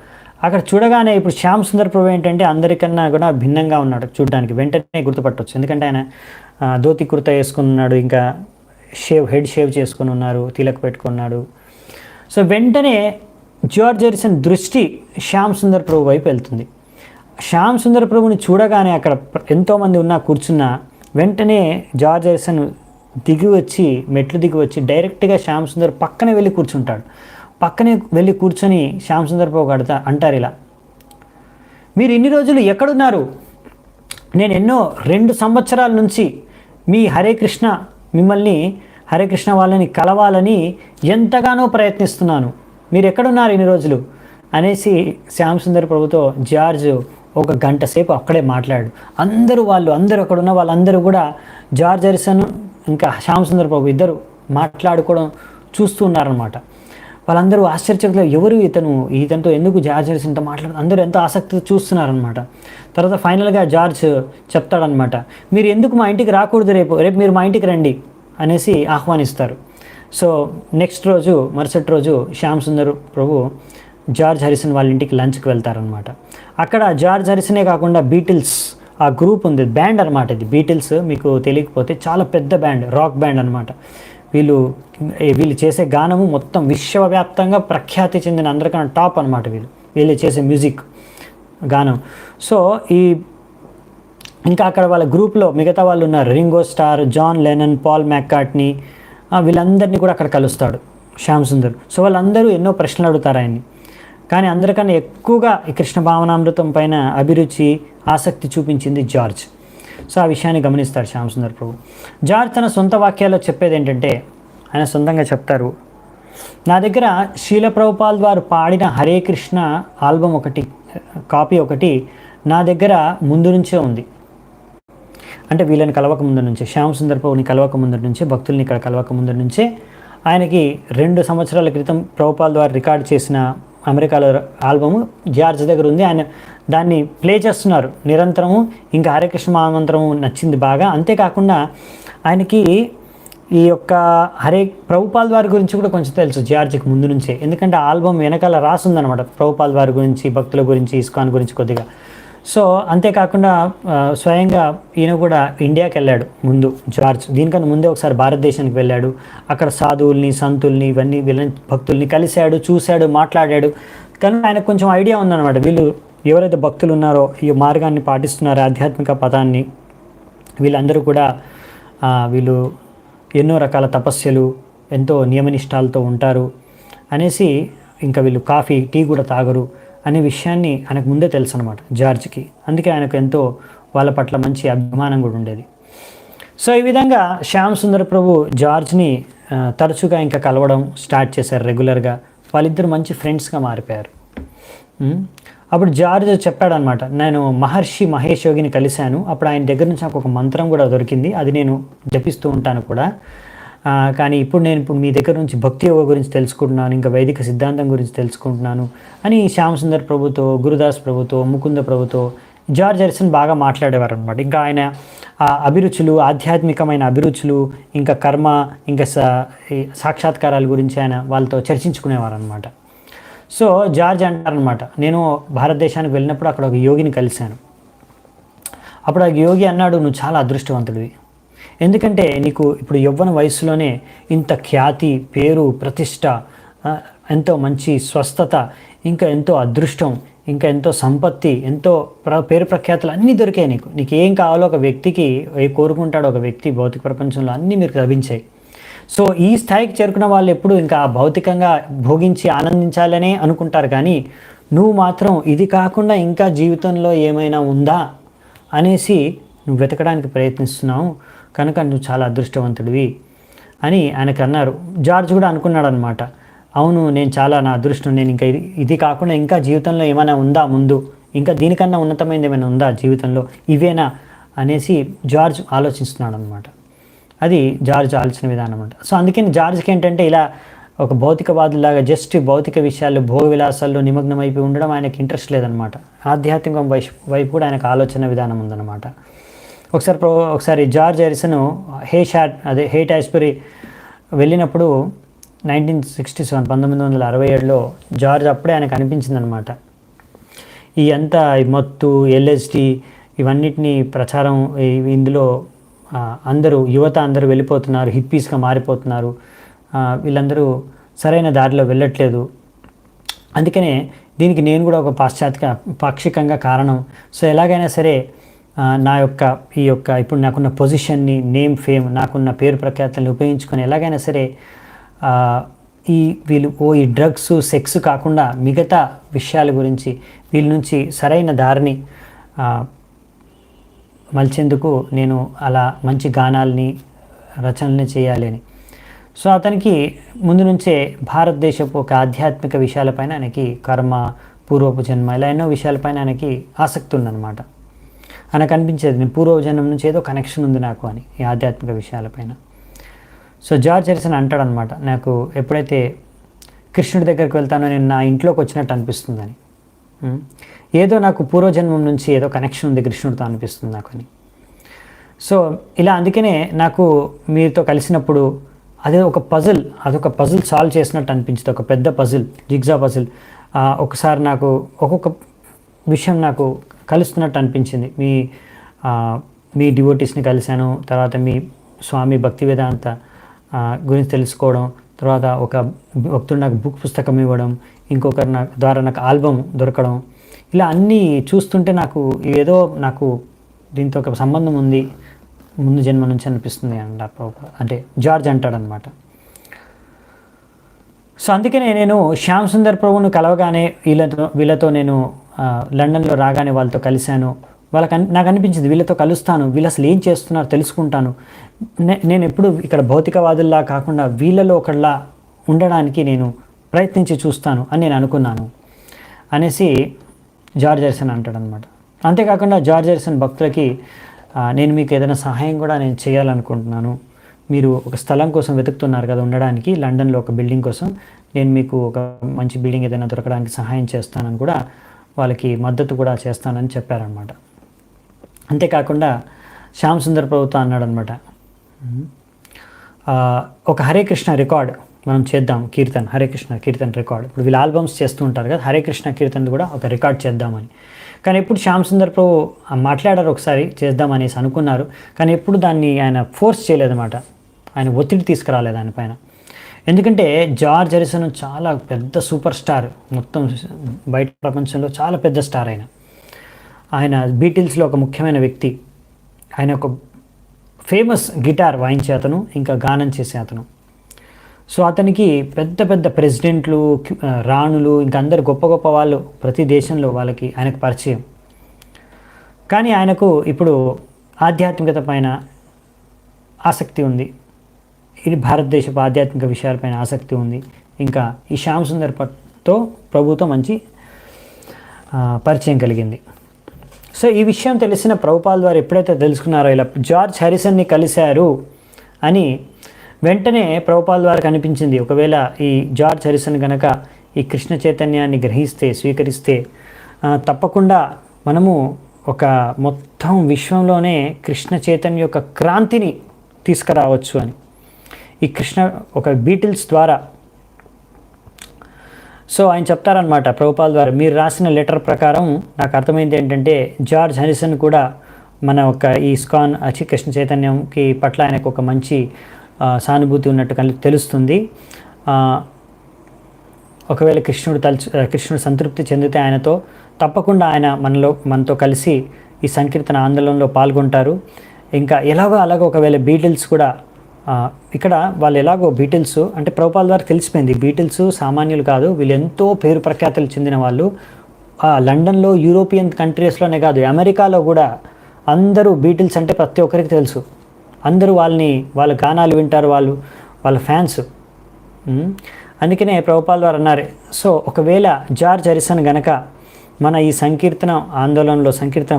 అక్కడ చూడగానే ఇప్పుడు శ్యామ్ సుందర్ ప్రభు ఏంటంటే అందరికన్నా కూడా భిన్నంగా ఉన్నాడు చూడడానికి. వెంటనే గుర్తుపట్టవచ్చు, ఎందుకంటే ఆయన ధోతి కుర్తా వేసుకున్నాడు, ఇంకా హెడ్ షేవ్ చేసుకుని ఉన్నారు, తిలక్ పెట్టుకున్నాడు. సో వెంటనే జార్జ్ హ్యారిసన్ దృష్టి శ్యామ్ సుందర్ ప్రభు వైపు వెళ్తుంది. శ్యామ్ సుందర్ ప్రభుని చూడగానే అక్కడ ఎంతోమంది ఉన్నా కూర్చున్నా వెంటనే జార్జ్ హ్యారిసన్ మెట్లు దిగి వచ్చి డైరెక్ట్గా శ్యామ్ సుందర్ పక్కనే వెళ్ళి కూర్చుంటాడు. పక్కనే వెళ్ళి కూర్చొని శ్యామ్ సుందర్ ప్రభు అంటారు ఇలా, మీరు ఇన్ని రోజులు ఎక్కడున్నారు? నేను 2 సంవత్సరాల నుంచి మీ మిమ్మల్ని హరే కృష్ణ వాళ్ళని కలవాలని ఎంతగానో ప్రయత్నిస్తున్నాను, మీరు ఎక్కడున్నారు ఇన్ని రోజులు అనేసి శ్యామ్ సుందర్ ప్రభుతో జార్జ్ 1 గంట సేపు అక్కడే మాట్లాడు. అందరూ అక్కడున్న వాళ్ళందరూ కూడా జార్జ్ హ్యారిసన్ ఇంకా శ్యామ్ సుందర్ ప్రభు ఇద్దరు మాట్లాడుకోవడం చూస్తూ ఉన్నారనమాట. వాళ్ళందరూ ఆశ్చర్యచకులు, ఎవరు ఇతనితో ఎందుకు జార్జ్ హారిసన్తో మాట్లాడుతూ అందరూ ఎంతో ఆసక్తితో చూస్తున్నారనమాట. తర్వాత ఫైనల్గా జార్జ్ చెప్తాడనమాట, మీరు ఎందుకు మా ఇంటికి రాకూడదు, రేపు మీరు మా ఇంటికి రండి అనేసి ఆహ్వానిస్తారు. సో నెక్స్ట్ రోజు, మరుసటి రోజు శ్యామ్ సుందర్ ప్రభు జార్జ్ హారిసన్ వాళ్ళ ఇంటికి లంచ్కి వెళ్తారనమాట. అక్కడ జార్జ్ హారిసనే కాకుండా బీటిల్స్ ఆ గ్రూప్ ఉంది, బ్యాండ్ అనమాట ఇది. బీటిల్స్ మీకు తెలియకపోతే చాలా పెద్ద బ్యాండ్, రాక్ బ్యాండ్ అనమాట. వీళ్ళు చేసే గానము మొత్తం విశ్వవ్యాప్తంగా ప్రఖ్యాతి చెందిన అందరికన్నా టాప్ అనమాట. వీళ్ళు చేసే మ్యూజిక్ గానం. సో ఇంకా అక్కడ వాళ్ళ గ్రూప్లో మిగతా వాళ్ళు ఉన్నారు, రింగో స్టార్, జాన్ లెనన్, పాల్ మ్యాక్కార్ట్నీ, వీళ్ళందరినీ కూడా అక్కడ కలుస్తాడు శ్యామ్ సుందర్. సో వాళ్ళందరూ ఎన్నో ప్రశ్నలు అడుగుతారు ఆయన్ని. కానీ అందరికన్నా ఎక్కువగా ఈ కృష్ణ భావనామృతం పైన అభిరుచి, ఆసక్తి చూపించింది జార్జ్. సో ఆ విషయాన్ని గమనిస్తాడు శ్యామ్ సుందర్ ప్రభు. జార్జ్ తన సొంత వాక్యాల్లో చెప్పేది ఏంటంటే, ఆయన సొంతంగా చెప్తారు, నా దగ్గర శీల ప్రభుపాల్ వారు పాడిన హరే కృష్ణ ఆల్బమ్ కాపీ ఒకటి నా దగ్గర ముందు నుంచే ఉంది. అంటే వీళ్ళని కలవక ముందు నుంచే, శ్యామ్ సుందర్ ప్రభుని కలవక ముందు నుంచే, భక్తుల్ని ఇక్కడ కలవక ముందు నుంచే ఆయనకి 2 సంవత్సరాల క్రితం ప్రభుపాల్ ద్వారా రికార్డ్ చేసిన అమెరికాలో ఆల్బము జార్జ్ దగ్గర ఉంది. ఆయన దాన్ని ప్లే చేస్తున్నారు నిరంతరము. ఇంకా హరేకృష్ణ మహామంత్రము నచ్చింది బాగా. అంతేకాకుండా ఆయనకి ఈ యొక్క ప్రభుపాల్ వారి గురించి కూడా కొంచెం తెలుసు జార్జ్కి ముందు నుంచే, ఎందుకంటే ఆల్బమ్ వెనకాల రాసుందనమాట ప్రభుపాల్ వారి గురించి, భక్తుల గురించి, ఇస్కాన్ గురించి కొద్దిగా. సో అంతేకాకుండా స్వయంగా ఈయన కూడా ఇండియాకి వెళ్ళాడు ముందు జార్జ్. దీనికన్నా ముందే ఒకసారి భారతదేశానికి వెళ్ళాడు. అక్కడ సాధువుల్ని, సంతుల్ని, వీళ్ళని భక్తుల్ని కలిశాడు, చూశాడు, మాట్లాడాడు. కానీ ఆయనకు కొంచెం ఐడియా ఉందన్నమాట, వీళ్ళు ఎవరైతే భక్తులు ఉన్నారో, ఈ మార్గాన్ని పాటిస్తున్నారో, ఆధ్యాత్మిక పదాన్ని, వీళ్ళందరూ కూడా వీళ్ళు ఎన్నో రకాల తపస్యలు, ఎంతో నియమనిష్టాలతో ఉంటారు అనేసి, ఇంకా వీళ్ళు కాఫీ, టీ కూడా తాగరు అనే విషయాన్ని ఆయనకు ముందే తెలుసు అనమాట జార్జ్కి. అందుకే ఆయనకు ఎంతో వాళ్ళ పట్ల మంచి అభిమానం కూడా ఉండేది. సో ఈ విధంగా శ్యామ్ సుందర్ ప్రభు జార్జ్ని తరచుగా ఇంకా కలవడం స్టార్ట్ చేశారు రెగ్యులర్గా. వాళ్ళిద్దరు మంచి ఫ్రెండ్స్గా మారిపోయారు. అప్పుడు జార్జ్ చెప్పాడనమాట, నేను మహర్షి మహేష్ యోగిని కలిశాను, అప్పుడు ఆయన దగ్గర నుంచి నాకు ఒక మంత్రం కూడా దొరికింది, అది నేను జపిస్తూ ఉంటాను కూడా. కానీ ఇప్పుడు మీ దగ్గర నుంచి భక్తి యోగ గురించి తెలుసుకుంటున్నాను, ఇంకా వైదిక సిద్ధాంతం గురించి తెలుసుకుంటున్నాను అని శ్యామ్ సుందర్ ప్రభుతో, గురుదాస్ ప్రభుతో, ముకుంద ప్రభుతో జార్జ్ హారిసన్ బాగా మాట్లాడేవారు అనమాట. ఇంకా ఆయన అభిరుచులు, ఆధ్యాత్మికమైన అభిరుచులు, ఇంకా కర్మ, ఇంకా సాక్షాత్కారాల గురించి ఆయన వాళ్ళతో చర్చించుకునేవారు అనమాట. సో జార్జ్ అంటారనమాట, నేను భారతదేశానికి వెళ్ళినప్పుడు అక్కడ ఒక యోగిని కలిశాను. అప్పుడు ఆ యోగి అన్నాడు, నువ్వు చాలా అదృష్టవంతుడివి, ఎందుకంటే నీకు ఇప్పుడు యవ్వన వయసులోనే ఇంత ఖ్యాతి, పేరు, ప్రతిష్ట, ఎంతో మంచి స్వస్థత, ఇంకా ఎంతో అదృష్టం, ఇంకా ఎంతో సంపత్తి, ఎంతో పేరు ప్రఖ్యాతులు అన్నీ దొరికాయి. నీకు ఏం కావాలో ఒక వ్యక్తికి కోరుకుంటాడో ఒక వ్యక్తి భౌతిక ప్రపంచంలో అన్నీ మీకు లభించాయి. సో ఈ స్థాయికి చేరుకున్న వాళ్ళు ఎప్పుడు ఇంకా భౌతికంగా భోగించి ఆనందించాలనే అనుకుంటారు, కానీ నువ్వు మాత్రం ఇది కాకుండా ఇంకా జీవితంలో ఏమైనా ఉందా అనేసి నువ్వు వెతకడానికి ప్రయత్నిస్తున్నావు, కనుక నువ్వు చాలా అదృష్టవంతుడివి అని ఆయనకు అన్నారు. జార్జ్ కూడా అనుకున్నాడు అనమాట, అవును నా అదృష్టం, నేను ఇంకా ఇది కాకుండా ఇంకా జీవితంలో ఏమైనా ఉందా ముందు, ఇంకా దీనికన్నా ఉన్నతమైనది ఏమైనా ఉందా జీవితంలో, ఇవేనా అనేసి జార్జ్ ఆలోచిస్తున్నాడు అనమాట. అది జార్జ్ ఆలోచన విధానం అంట. సో అందుకని జార్జ్కి ఏంటంటే ఇలా ఒక భౌతికవాదులాగా జస్ట్ భౌతిక విషయాలు, భోగ విలాసాల్లో నిమగ్నం అయిపోయి ఉండడం ఆయనకి ఇంట్రెస్ట్ లేదనమాట. ఆధ్యాత్మికం వైపు కూడా ఆయనకు ఆలోచన విధానం ఉందన్నమాట. ఒకసారి జార్జ్ హారిసన్ హేట్ యాస్బరీ వెళ్ళినప్పుడు 1967 1967లో జార్జ్ అప్పుడే ఆయనకు అనిపించింది అనమాట, ఈ మత్తు, ఎల్ఎస్డి ఇవన్నిటినీ ప్రచారం, ఇందులో యువత అందరూ వెళ్ళిపోతున్నారు, హిప్పీస్గా మారిపోతున్నారు, వీళ్ళందరూ సరైన దారిలో వెళ్ళట్లేదు, అందుకనే దీనికి నేను కూడా ఒక పాక్షికంగా కారణం. సో ఎలాగైనా సరే ఇప్పుడు నాకున్న పొజిషన్ని, నేమ్, ఫేమ్, నాకున్న పేరు ప్రఖ్యాతల్ని ఉపయోగించుకొని ఎలాగైనా సరే ఈ డ్రగ్స్, సెక్స్ కాకుండా మిగతా విషయాల గురించి వీళ్ళ నుంచి సరైన దారిని మలిచేందుకు నేను అలా మంచి గానాల్ని, రచనల్ని చేయాలి అని. సో అతనికి ముందు నుంచే భారతదేశపు ఒక ఆధ్యాత్మిక విషయాలపైన ఆయనకి, కర్మ, పూర్వపు జన్మ, ఇలా ఎన్నో విషయాలపైన ఆయనకి ఆసక్తి ఉందన్నమాట. ఆయనకు అనిపించేది నేను పూర్వజన్మ నుంచి ఏదో కనెక్షన్ ఉంది నాకు అని ఈ ఆధ్యాత్మిక విషయాలపైన. సో జార్జ్ హారిసన్ అంటాడనమాట, నాకు ఎప్పుడైతే కృష్ణుడి దగ్గరికి వెళ్తాను, నేను నా ఇంట్లోకి వచ్చినట్టు అనిపిస్తుందని. ఏదో నాకు పూర్వజన్మం నుంచి ఏదో కనెక్షన్ ఉంది కృష్ణుడితో అనిపిస్తుంది నాకు అని. సో ఇలా అందుకనే నాకు మీతో కలిసినప్పుడు అదొక పజిల్ సాల్వ్ చేసినట్టు అనిపించింది, ఒక పెద్ద పజిల్, జిగ్జా పజిల్. ఒకసారి నాకు ఒక్కొక్క విషయం నాకు కలుస్తున్నట్టు అనిపించింది. మీ డివోటీస్ని కలిశాను, తర్వాత మీ స్వామి భక్తి వేదాంత గురించి తెలుసుకోవడం, తర్వాత ఒక భక్తుడు నాకు పుస్తకం ఇవ్వడం, ఇంకొకరు ద్వారా నాకు ఆల్బమ్ దొరకడం, ఇలా అన్నీ చూస్తుంటే నాకు దీంతో ఒక సంబంధం ఉంది ముందు జన్మ నుంచి అనిపిస్తుంది అంటే జార్జ్ అంటాడనమాట. సో అందుకనే నేను శ్యామ్ సుందర్ ప్రభువును కలవగానే వీళ్ళతో నేను లండన్లో రాగానే వాళ్ళతో కలిశాను. నాకు అనిపించింది వీళ్ళతో కలుస్తాను, వీళ్ళు అసలు ఏం చేస్తున్నారో తెలుసుకుంటాను. నేను ఎప్పుడు ఇక్కడ భౌతికవాదుల్లా కాకుండా వీళ్ళలో ఒకళ్ళ ఉండడానికి నేను ప్రయత్నించి చూస్తాను అని నేను అనుకున్నాను అనేసి జార్జ్ హారిసన్ అంటాడనమాట. అంతేకాకుండా జార్జ్ హారిసన్ భక్తులకి నేను మీకు ఏదైనా సహాయం కూడా నేను చేయాలనుకుంటున్నాను, మీరు ఒక స్థలం కోసం వెతుకుతున్నారు కదా ఉండడానికి లండన్లో ఒక బిల్డింగ్ కోసం, నేను మీకు ఒక మంచి బిల్డింగ్ ఏదైనా దొరకడానికి సహాయం చేస్తానని కూడా వాళ్ళకి మద్దతు కూడా చేస్తానని చెప్పారనమాట. అంతేకాకుండా శ్యామ్ సుందర్ ప్రభుతో అన్నాడనమాట, ఒక హరే కృష్ణ రికార్డ్ మనం చేద్దాం, హరే కృష్ణ కీర్తన్ రికార్డ్. ఇప్పుడు వీళ్ళు ఆల్బమ్స్ చేస్తూ ఉంటారు కదా, హరే కృష్ణ కీర్తన్ కూడా ఒక రికార్డ్ చేద్దామని. కానీ ఎప్పుడు శ్యామ్ సుందర్ ప్రభు మాట్లాడారు, ఒకసారి చేద్దామనేసి అనుకున్నారు, కానీ ఎప్పుడు దాన్ని ఆయన ఫోర్స్ చేయలేదన్నమాట, ఆయన ఒత్తిడి తీసుకురాలేదు ఆయన పైన. ఎందుకంటే జార్జ్ హారిసన్ చాలా పెద్ద సూపర్ స్టార్, మొత్తం బయట ప్రపంచంలో చాలా పెద్ద స్టార్. ఆయన బీటిల్స్లో ఒక ముఖ్యమైన వ్యక్తి, ఆయన ఒక ఫేమస్ గిటార్ వాయించే అతను, ఇంకా గానం చేసే అతను. సో అతనికి పెద్ద పెద్ద ప్రెసిడెంట్లు, రాణులు, ఇంకా అందరు గొప్ప గొప్ప వాళ్ళు ప్రతి దేశంలో ఆయనకు పరిచయం. కానీ ఆయనకు ఇప్పుడు ఆధ్యాత్మికత పైన ఆసక్తి ఉంది, ఇది భారతదేశపు ఆధ్యాత్మిక విషయాలపైన ఆసక్తి ఉంది. ఇంకా ఈ శ్యామ్ సుందర్ ప్రభుతో మంచి పరిచయం కలిగింది. సో ఈ విషయం తెలిసిన ప్రభుపాల్ వారు ఎప్పుడైతే తెలుసుకున్నారో ఇలా జార్జ్ హారిసన్ని కలిశారు అని, వెంటనే ప్రభుపాల్ వారికి అనిపించింది, ఒకవేళ ఈ జార్జ్ హారిసన్ కనుక ఈ కృష్ణ చైతన్యాన్ని స్వీకరిస్తే తప్పకుండా మనము ఒక మొత్తం విశ్వంలోనే కృష్ణ చైతన్య యొక్క క్రాంతిని తీసుకురావచ్చు అని, ఈ ఒక బీటిల్స్ ద్వారా. సో ఆయన చెప్తారనమాట ప్రభుపాల్ ద్వారా, మీరు రాసిన లెటర్ ప్రకారం నాకు అర్థమైంది ఏంటంటే జార్జ్ హారిసన్ కూడా మన ఈ ఇస్కాన్ కృష్ణ చైతన్యంకి పట్ల ఆయనకు ఒక మంచి సానుభూతి ఉన్నట్టు తెలుస్తుంది. ఒకవేళ కృష్ణుడు సంతృప్తి చెందితే ఆయనతో తప్పకుండా ఆయన మనతో కలిసి ఈ సంకీర్తన ఆందోళనలో పాల్గొంటారు. ఇంకా అలాగో ఒకవేళ బీటిల్స్ కూడా ఇక్కడ వాళ్ళు ఎలాగో బీటిల్స్ అంటే ప్రభుపాల్ వారికి తెలిసిపోయింది, బీటిల్స్ సామాన్యులు కాదు, వీళ్ళు ఎంతో పేరు ప్రఖ్యాతులు చెందిన వాళ్ళు. లండన్లో, యూరోపియన్ కంట్రీస్లోనే కాదు, అమెరికాలో కూడా అందరూ బీటిల్స్ అంటే ప్రతి ఒక్కరికి తెలుసు. అందరూ వాళ్ళ గానాలు వింటారు, వాళ్ళ ఫ్యాన్స్. అందుకనే ప్రభుపాల్ వారు అన్నారు, సో ఒకవేళ జార్జ్ హారిసన్ గనక మన ఈ సంకీర్తన ఆందోళనలో సంకీర్తన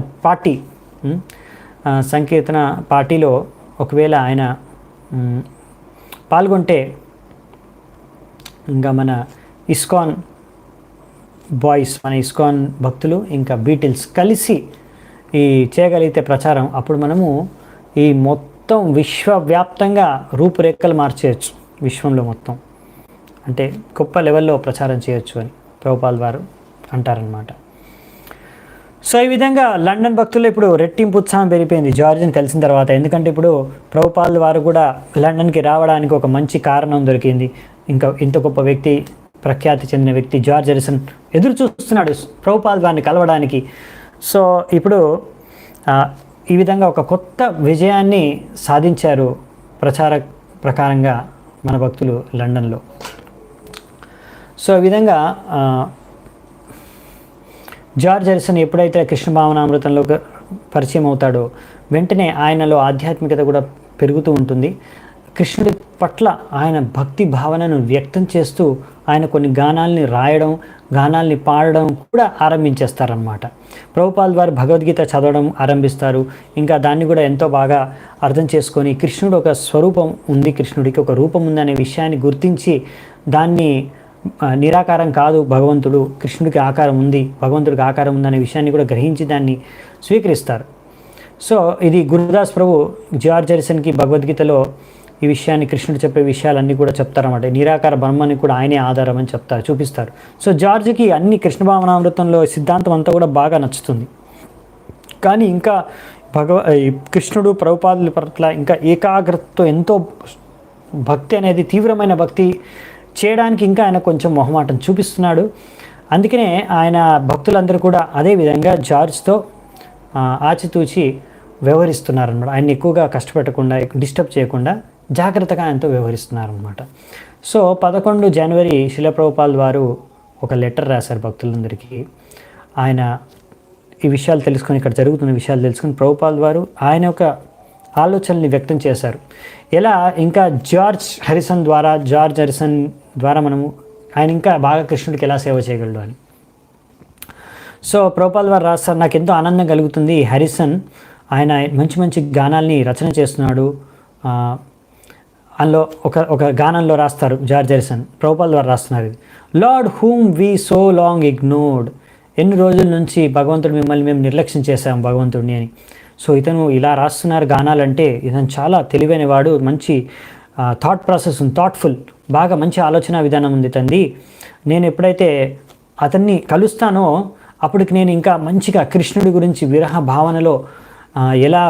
పార్టీలో ఒకవేళ ఆయన పాల్గొంటే, ఇంకా మన ఇస్కాన్ బాయ్స్, మన ఇస్కాన్ భక్తులు ఇంకా బీటిల్స్ కలిసి చేయగలిగితే ప్రచారం, అప్పుడు మనము ఈ మొత్తం విశ్వవ్యాప్తంగా రూపురేఖలు మార్చేయచ్చు, విశ్వంలో మొత్తం అంటే గొప్ప లెవెల్లో ప్రచారం చేయొచ్చు అని ప్రభుపాల్ వారు అంటారనమాట. సో ఈ విధంగా లండన్ భక్తుల్లో ఇప్పుడు రెట్టింపు ఉత్సాహం పెరిగిపోయింది జార్జ్ని కలిసిన తర్వాత. ఎందుకంటే ఇప్పుడు ప్రభుపాల్ వారు కూడా లండన్కి రావడానికి ఒక మంచి కారణం దొరికింది. ఇంకా ఇంత గొప్ప వ్యక్తి, ప్రఖ్యాతి చెందిన వ్యక్తి జార్జ్ హారిసన్ ఎదురు చూస్తున్నాడు ప్రభుపాల్ వారిని కలవడానికి. సో ఇప్పుడు ఈ విధంగా ఒక కొత్త విజయాన్ని సాధించారు ప్రకారంగా మన భక్తులు లండన్లో. సో ఈ విధంగా జార్జ్ హారిసన్ ఎప్పుడైతే కృష్ణ భావనామృతంలో పరిచయం అవుతాడో వెంటనే ఆయనలో ఆధ్యాత్మికత కూడా పెరుగుతూ ఉంటుంది. కృష్ణుడి పట్ల ఆయన భక్తి భావనను వ్యక్తం చేస్తూ ఆయన కొన్ని గానాల్ని రాయడం, గానాల్ని పాడడం కూడా ఆరంభించేస్తారన్నమాట. ప్రభుపాల్ వారు భగవద్గీత చదవడం ఆరంభిస్తారు. ఇంకా దాన్ని కూడా ఎంతో బాగా అర్థం చేసుకొని కృష్ణుడు ఒక స్వరూపం ఉంది, కృష్ణుడికి ఒక రూపం ఉందనే విషయాన్ని గుర్తించి దాన్ని నిరాకారం కాదు భగవంతుడు, కృష్ణుడికి ఆకారం ఉంది, భగవంతుడికి ఆకారం ఉందనే విషయాన్ని కూడా గ్రహించి దాన్ని స్వీకరిస్తారు. సో ఇది గురుదాస్ ప్రభు జార్జ్ హారిసన్కి భగవద్గీతలో ఈ విషయాన్ని, కృష్ణుడు చెప్పే విషయాలన్నీ కూడా చెప్తారన్నమాట. నిరాకార బ్రహ్మని కూడా ఆయనే ఆధారం అని చూపిస్తారు. సో జార్జ్కి అన్ని కృష్ణ భావనామృతంలో సిద్ధాంతం అంతా కూడా బాగా నచ్చుతుంది. కానీ ఇంకా కృష్ణుడు ప్రభుపాదుల పట్ల ఇంకా ఏకాగ్రతతో ఎంతో భక్తి అనేది, తీవ్రమైన భక్తి చేయడానికి ఇంకా ఆయన కొంచెం మొహమాటం చూపిస్తున్నాడు. అందుకనే ఆయన భక్తులందరూ కూడా అదే విధంగా జార్జ్తో ఆచితూచి వ్యవహరిస్తున్నారన్నమాట. ఆయన ఎక్కువగా కష్టపెట్టకుండా, డిస్టర్బ్ చేయకుండా జాగ్రత్తగా ఆయనతో వ్యవహరిస్తున్నారనమాట. సో 11 జనవరి శిలా ప్రభుపాల్ వారు ఒక లెటర్ రాశారు భక్తులందరికీ. ఆయన ఈ విషయాలు తెలుసుకొని, ఇక్కడ జరుగుతున్న విషయాలు తెలుసుకొని ప్రభుపాల్ వారు ఆయన యొక్క ఆలోచనల్ని వ్యక్తం చేశారు. ఎలా ఇంకా జార్జ్ హారిసన్ ద్వారా మనము ఆయన ఇంకా బాగా కృష్ణుడికి ఎలా సేవ చేయగలడు అని. సో ప్రభుపాల్ వారు రాస్తారు, నాకు ఎంతో ఆనందం కలుగుతుంది. హారిసన్ ఆయన మంచి మంచి గానాల్ని రచన చేస్తున్నాడు. అందులో ఒక గానంలో రాస్తారు జార్జ్ హారిసన్, ప్రభుపాల్ వారు రాస్తున్నారు ఇది, lord whom we so long ignored, ఎన్ని రోజుల నుంచి భగవంతుడు మిమ్మల్ని మేము నిర్లక్ష్యం చేశాం భగవంతుడిని అని. సో ఇతను ఇలా రాస్తున్నారు గానాలంటే ఇతను చాలా తెలివైన వాడు, మంచి థాట్ ప్రాసెస్ ఉంది, థాట్ఫుల్, బాగా మంచి ఆలోచన విధానం ఉంది తంది. నేను ఎప్పుడైతే అతన్ని కలుస్తానో అప్పటికి నేను ఇంకా మంచిగా కృష్ణుడి గురించి విరహ భావనలో ఎలా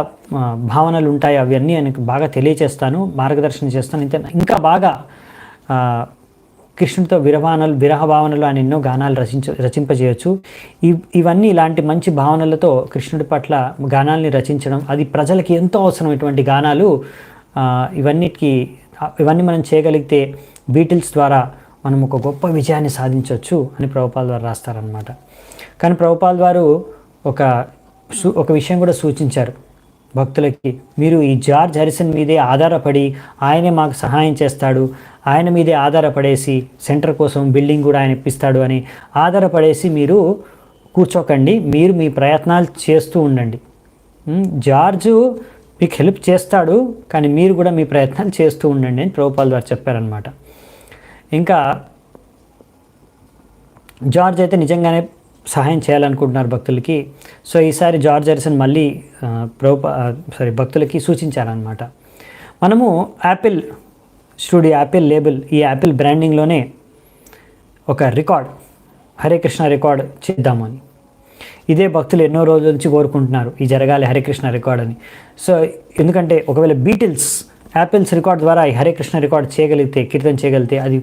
భావనలు ఉంటాయి అవన్నీ ఆయనకు బాగా తెలియచేస్తాను, మార్గదర్శనం చేస్తాను. ఇంకా బాగా కృష్ణుడితో విరహ భావనలు ఆయన ఎన్నో గానాలు రచింపజేయచ్చు. ఇవన్నీ ఇలాంటి మంచి భావనలతో కృష్ణుడి పట్ల గానాల్ని రచించడం, అది ప్రజలకి ఎంతో అవసరం. ఇటువంటి గానాలు ఇవన్నీ మనం చేయగలిగితే బీటిల్స్ ద్వారా మనం ఒక గొప్ప విజయాన్ని సాధించవచ్చు అని ప్రభుపాల్ వారు రాస్తారనమాట. కానీ ప్రభుపాల్ వారు ఒక విషయం కూడా సూచించారు భక్తులకి, మీరు ఈ జార్జ్ హారిసన్ మీదే ఆధారపడి ఆయనే మాకు సహాయం చేస్తాడు, ఆయన మీదే ఆధారపడేసి సెంటర్ కోసం బిల్డింగ్ కూడా ఆయన ఇప్పిస్తాడు అని ఆధారపడేసి మీరు కూర్చోకండి, మీరు మీ ప్రయత్నాలు చేస్తూ ఉండండి. జార్జు మీకు హెల్ప్ చేస్తాడు, కానీ మీరు కూడా మీ ప్రయత్నాలు చేస్తూ ఉండండి అని ప్రభుపాల్ వారు చెప్పారనమాట. ఇంకా జార్జ్ అయితే నిజంగానే సహాయం చేయాలనుకుంటున్నారు భక్తులకి. సో ఈసారి జార్జ్ హారిసన్ మళ్ళీ భక్తులకి సూచించారనమాట, మనము యాపిల్ లేబుల్, ఈ యాపిల్ బ్రాండింగ్లోనే ఒక రికార్డ్, హరే కృష్ణ రికార్డ్ చేద్దామని. ఇదే భక్తులు ఎన్నో రోజుల నుంచి కోరుకుంటున్నారు, ఈ జరగాలి హరే కృష్ణ రికార్డ్ అని. సో ఎందుకంటే ఒకవేళ బీటిల్స్ యాపిల్స్ రికార్డ్ ద్వారా ఈ హరే కృష్ణ రికార్డ్ చేయగలిగితే, కీర్తన చేయగలిగితే అది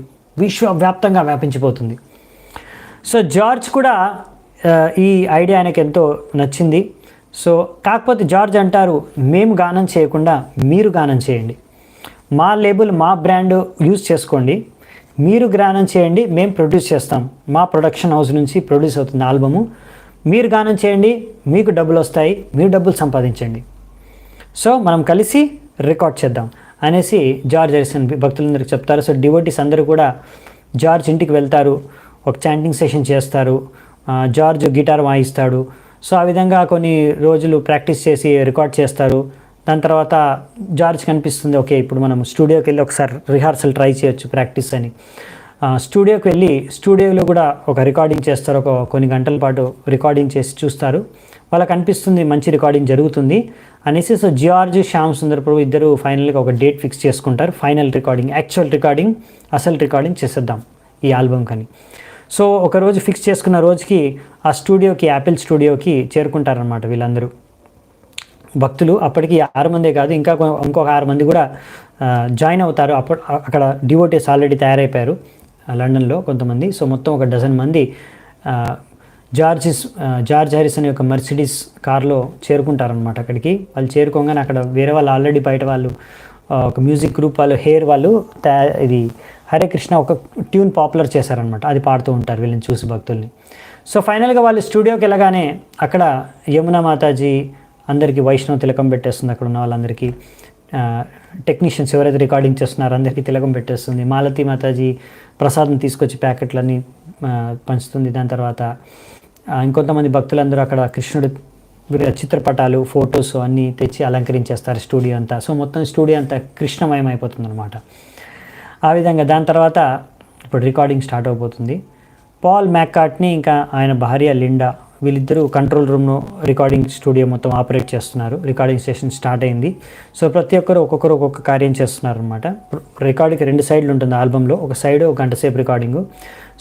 విశ్వవ్యాప్తంగా వ్యాపించిపోతుంది. సో జార్జ్ కూడా ఈ ఐడియా ఆయనకు ఎంతో నచ్చింది. సో కాకపోతే జార్జ్ అంటారు, మేము గానం చేయకుండా మీరు గానం చేయండి, మా లేబుల్ మా బ్రాండ్ యూజ్ చేసుకోండి, మీరు గానం చేయండి, మేము ప్రొడ్యూస్ చేస్తాం, మా ప్రొడక్షన్ హౌస్ నుంచి ప్రొడ్యూస్ అవుతుంది ఆల్బము, మీరు గానం చేయండి, మీకు డబ్బులు వస్తాయి, మీరు డబ్బులు సంపాదించండి, సో మనం కలిసి రికార్డ్ చేద్దాం అనేసి జార్జ్ హారిసన్ భక్తులందరికీ చెప్తారు. సో డివోటీస్ అందరూ కూడా జార్జ్ ఇంటికి వెళ్తారు, ఒక చాంటింగ్ సెషన్ చేస్తారు, జార్జ్ గిటార్ వాయిస్తాడు. సో ఆ విధంగా కొన్ని రోజులు ప్రాక్టీస్ చేసి రికార్డ్ చేస్తారు. దాని తర్వాత జార్జ్ కనిపిస్తుంది, ఓకే ఇప్పుడు మనం స్టూడియోకి వెళ్ళి ఒకసారి రిహార్సల్ ట్రై చేయొచ్చు ప్రాక్టీస్ అని. స్టూడియోకి వెళ్ళి స్టూడియోలో కూడా ఒక రికార్డింగ్ చేస్తారు, కొన్ని గంటల పాటు రికార్డింగ్ చేసి చూస్తారు. వాళ్ళకి అనిపిస్తుంది మంచి రికార్డింగ్ జరుగుతుంది అనేసి. సో జార్జ్ శ్యామ్ సుందర్ ప్రభు ఇద్దరు ఫైనల్గా ఒక డేట్ ఫిక్స్ చేసుకుంటారు, ఫైనల్ రికార్డింగ్, యాక్చువల్ రికార్డింగ్, అసలు రికార్డింగ్ చేసేద్దాం ఈ ఆల్బమ్ కని. సో ఒకరోజు ఫిక్స్ చేసుకున్న రోజుకి ఆ స్టూడియోకి, యాపిల్ స్టూడియోకి చేరుకుంటారనమాట వీళ్ళందరూ భక్తులు. అప్పటికి 6 మందే కాదు, ఇంకొక 6 మంది కూడా జాయిన్ అవుతారు. అక్కడ డివోటీస్ ఆల్రెడీ తయారైపోయారు లండన్లో కొంతమంది. సో మొత్తం ఒక 12 మంది జార్జ్ హారిసన్ యొక్క మర్సిడీస్ కార్లో చేరుకుంటారనమాట అక్కడికి. వాళ్ళు చేరుకోగానే అక్కడ వేరే వాళ్ళు ఆల్రెడీ బయట వాళ్ళు ఒక మ్యూజిక్ గ్రూప్ వాళ్ళు, హెయిర్ వాళ్ళు ఇది హరే కృష్ణ ఒక ట్యూన్ పాపులర్ చేశారనమాట, అది పాడుతూ ఉంటారు వీళ్ళని చూసి భక్తుల్ని. సో ఫైనల్గా వాళ్ళు స్టూడియోకి వెళ్ళగానే అక్కడ యమునా మాతాజీ అందరికీ వైష్ణవ్ తిలకం పెట్టేస్తుంది, అక్కడ ఉన్న వాళ్ళందరికీ, టెక్నీషియన్స్ ఎవరైతే రికార్డింగ్ చేస్తున్నారో అందరికీ తిలకం పెట్టేస్తుంది. మాలతి మాతాజీ ప్రసాదం తీసుకొచ్చి ప్యాకెట్లన్నీ పంచుతుంది. దాని తర్వాత ఇంకొంతమంది భక్తులందరూ అక్కడ కృష్ణుడు చిత్రపటాలు, ఫొటోస్ అన్నీ తెచ్చి అలంకరించేస్తారు స్టూడియో అంతా. సో మొత్తం స్టూడియో అంతా కృష్ణమయం అయిపోతుంది అనమాట. ఆ విధంగా దాని తర్వాత ఇప్పుడు రికార్డింగ్ స్టార్ట్ అవబోతుంది. పాల్ మ్యాక్కార్ట్నీ ఇంకా ఆయన భార్య లిండా వీళ్ళిద్దరూ కంట్రోల్ రూమ్ను రికార్డింగ్ స్టూడియో మొత్తం ఆపరేట్ చేస్తున్నారు. రికార్డింగ్ సెషన్ స్టార్ట్ అయింది. సో ప్రతి ఒక్కరు ఒక్కొక్క కార్యం చేస్తున్నారు అనమాట. రికార్డింగ్కి 2 సైడ్లు ఉంటుంది ఆల్బంలో. ఒక సైడ్ 1 గంట సేపు రికార్డింగు.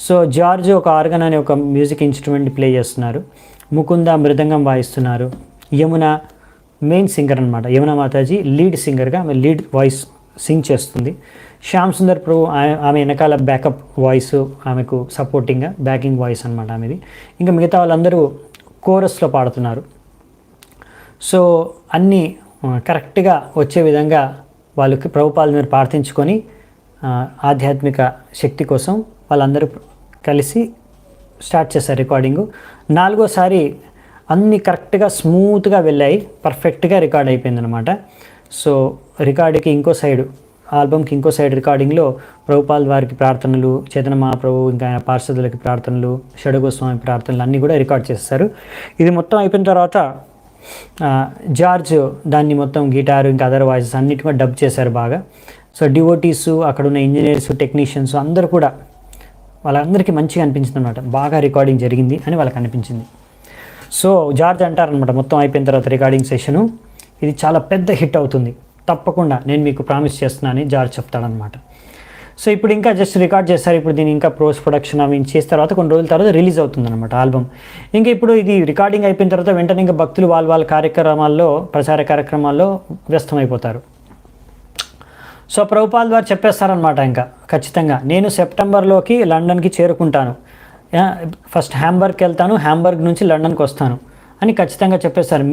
సో జార్జ్ ఒక ఆర్గన్ అనే ఒక మ్యూజిక్ ఇన్స్ట్రుమెంట్ని ప్లే చేస్తున్నారు. ముకుంద మృదంగం వాయిస్తున్నారు. యమున మెయిన్ సింగర్ అనమాట. యమున మాతాజీ లీడ్ సింగర్గా ఆమె లీడ్ వాయిస్ సింగ్ చేస్తుంది. శ్యామ్ సుందర్ ప్రభు ఆమె వెనకాల బ్యాకప్ వాయిస్, ఆమెకు సపోర్టింగ్గా బ్యాకింగ్ వాయిస్ అనమాట ఆమెది. ఇంకా మిగతా వాళ్ళందరూ కోరస్లో పాడుతున్నారు. సో అన్నీ కరెక్ట్గా వచ్చే విధంగా వాళ్ళకి ప్రభుపాద మీద ప్రార్థించుకొని ఆధ్యాత్మిక శక్తి కోసం వాళ్ళందరూ కలిసి స్టార్ట్ చేశారు రికార్డింగు. 4వసారి అన్నీ కరెక్ట్గా స్మూత్గా వెళ్ళాయి, పర్ఫెక్ట్గా రికార్డ్ అయిపోయింది అనమాట. సో రికార్డుకి ఇంకో సైడు, ఆల్బమ్కి ఇంకో సైడ్ రికార్డింగ్లో ప్రభుపాల్ వారికి ప్రార్థనలు, చైతన్య మహాప్రభు ఇంకా ఆయన పార్షదులకి ప్రార్థనలు, షడగోస్వామి ప్రార్థనలు అన్నీ కూడా రికార్డ్ చేస్తారు. ఇది మొత్తం అయిపోయిన తర్వాత జార్జ్ దాన్ని మొత్తం గిటారు ఇంకా అదర్ వాయిసెస్ అన్నిటి కూడా డబ్ చేశారు బాగా. సో డివోటీసు, అక్కడ ఉన్న ఇంజనీర్స్, టెక్నీషియన్స్ అందరూ కూడా వాళ్ళందరికీ మంచిగా అనిపించింది అనమాట. బాగా రికార్డింగ్ జరిగింది అని వాళ్ళకి అనిపించింది. సో జార్జ్ అంటారనమాట మొత్తం అయిపోయిన తర్వాత రికార్డింగ్ సెషను, ఇది చాలా పెద్ద హిట్ అవుతుంది తప్పకుండా, నేను మీకు ప్రామిస్ చేస్తున్నానని జార్జ్ చెప్తాడనమాట. సో ఇప్పుడు ఇంకా జస్ట్ రికార్డ్ చేస్తారు. ఇప్పుడు దీన్ని ఇంకా పోస్ట్ ప్రొడక్షన్ అవి చేసిన తర్వాత కొన్ని రోజుల తర్వాత రిలీజ్ అవుతుందన్నమాట ఆల్బమ్. ఇంకా ఇప్పుడు ఇది రికార్డింగ్ అయిపోయిన తర్వాత వెంటనే ఇంకా భక్తులు వాళ్ళ కార్యక్రమాల్లో, ప్రచార కార్యక్రమాల్లో వ్యస్తమైపోతారు. సో ప్రభుపాల్ వారు చెప్పేస్తారనమాట ఇంకా ఖచ్చితంగా, నేను సెప్టెంబర్లోకి లండన్కి చేరుకుంటాను, ఫస్ట్ హ్యాంబర్గ్కి వెళ్తాను, హ్యాంబర్గ్ నుంచి లండన్కి వస్తాను అని ఖచ్చితంగా చెప్పేస్తారు.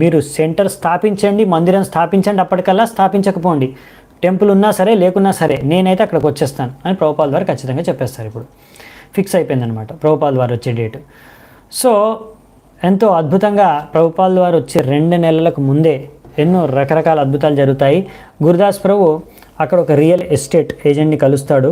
మీరు సెంటర్ స్థాపించండి, మందిరం స్థాపించండి, అప్పటికల్లా స్థాపించకపోండి, టెంపుల్ ఉన్నా సరే లేకున్నా సరే నేనైతే అక్కడికి వచ్చేస్తాను అని ప్రభుపాల్ వారు ఖచ్చితంగా చెప్పేస్తారు. ఇప్పుడు ఫిక్స్ అయిపోయిందనమాట ప్రభుపాల్ వారు వచ్చే డేట్. సో ఎంతో అద్భుతంగా ప్రభుపాల్ వారు వచ్చే 2 నెలలకు ముందే ఎన్నో రకరకాల అద్భుతాలు జరుగుతాయి. గురుదాస్ ప్రభు అక్కడ ఒక రియల్ ఎస్టేట్ ఏజెంట్ని కలుస్తాడు.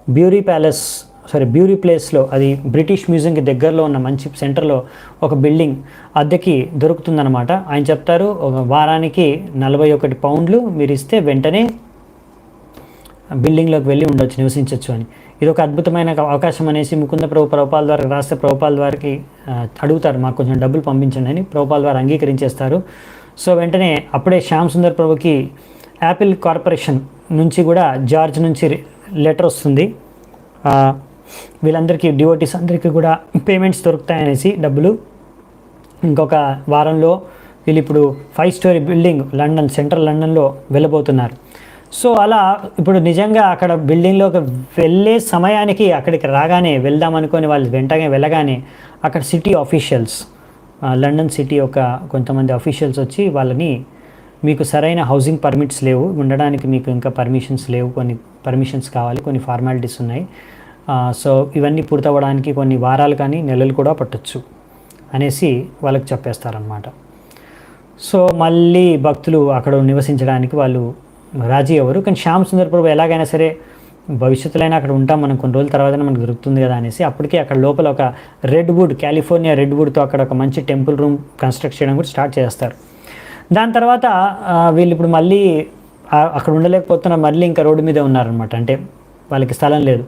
బ్యూరీ ప్లేస్లో, అది బ్రిటిష్ మ్యూజియంకి దగ్గరలో ఉన్న మంచి సెంటర్లో ఒక బిల్డింగ్ అద్దెకి దొరుకుతుందన్నమాట. ఆయన చెప్తారు, ఒక వారానికి 41 పౌండ్లు మీరు ఇస్తే వెంటనే బిల్డింగ్లోకి వెళ్ళి ఉండొచ్చు, నివసించవచ్చు అని. ఇది ఒక అద్భుతమైన అవకాశం అనేసి ముకుంద ప్రభుపాల్ వారికి రాస్తే ప్రభుపాల్ వారికి అడుగుతారు, మాకు కొంచెం డబ్బులు పంపించండి అని. ప్రభుపాల్ వారు అంగీకరించేస్తారు. సో వెంటనే అప్పుడే శ్యామ్ సుందర్ ప్రభుకి యాపిల్ కార్పొరేషన్ నుంచి కూడా జార్జ్ నుంచి లెటర్ వస్తుంది. వీళ్ళందరికీ డివోటీస్ అందరికీ కూడా పేమెంట్స్ దొరుకుతాయనేసి డబ్బులు. ఇంకొక వారంలో వీళ్ళు ఇప్పుడు 5 స్టోరీ బిల్డింగ్ సెంట్రల్ లండన్లో వెళ్ళబోతున్నారు. సో అలా ఇప్పుడు నిజంగా అక్కడ బిల్డింగ్లోకి వెళ్ళే సమయానికి అక్కడికి వెళ్దామనుకొని వాళ్ళు వెంటనే వెళ్ళగానే అక్కడ సిటీ ఆఫీషియల్స్, లండన్ సిటీ కొంతమంది ఆఫీషియల్స్ వచ్చి వాళ్ళని, మీకు సరైన హౌసింగ్ పర్మిట్స్ లేవు, ఉండడానికి మీకు ఇంకా పర్మిషన్స్ లేవు, కొన్ని పర్మిషన్స్ కావాలి, కొన్ని ఫార్మాలిటీస్ ఉన్నాయి, సో ఇవన్నీ పూర్తవ్వడానికి కొన్ని వారాలు కానీ నెలలు కూడా పట్టొచ్చు అనేసి వాళ్ళకి చెప్పేస్తారనమాట. సో మళ్ళీ భక్తులు అక్కడ నివసించడానికి వాళ్ళు రాజీ అవ్వరు. కానీ శ్యామ్ సుందర్ ప్రభు ఎలాగైనా సరే భవిష్యత్తులో అక్కడ ఉంటాం, మనం కొన్ని రోజుల తర్వాత మనకు దొరుకుతుంది కదా అనేసి అప్పటికే అక్కడ లోపల ఒక కాలిఫోర్నియా రెడ్ వుడ్తో అక్కడ ఒక మంచి టెంపుల్ రూమ్ కన్స్ట్రక్ట్ చేయడం కూడా స్టార్ట్ చేస్తారు. దాని తర్వాత వీళ్ళు ఇప్పుడు మళ్ళీ అక్కడ ఉండలేకపోతున్నారు, మళ్ళీ ఇంకా రోడ్డు మీదే ఉన్నారనమాట, అంటే వాళ్ళకి స్థలం లేదు.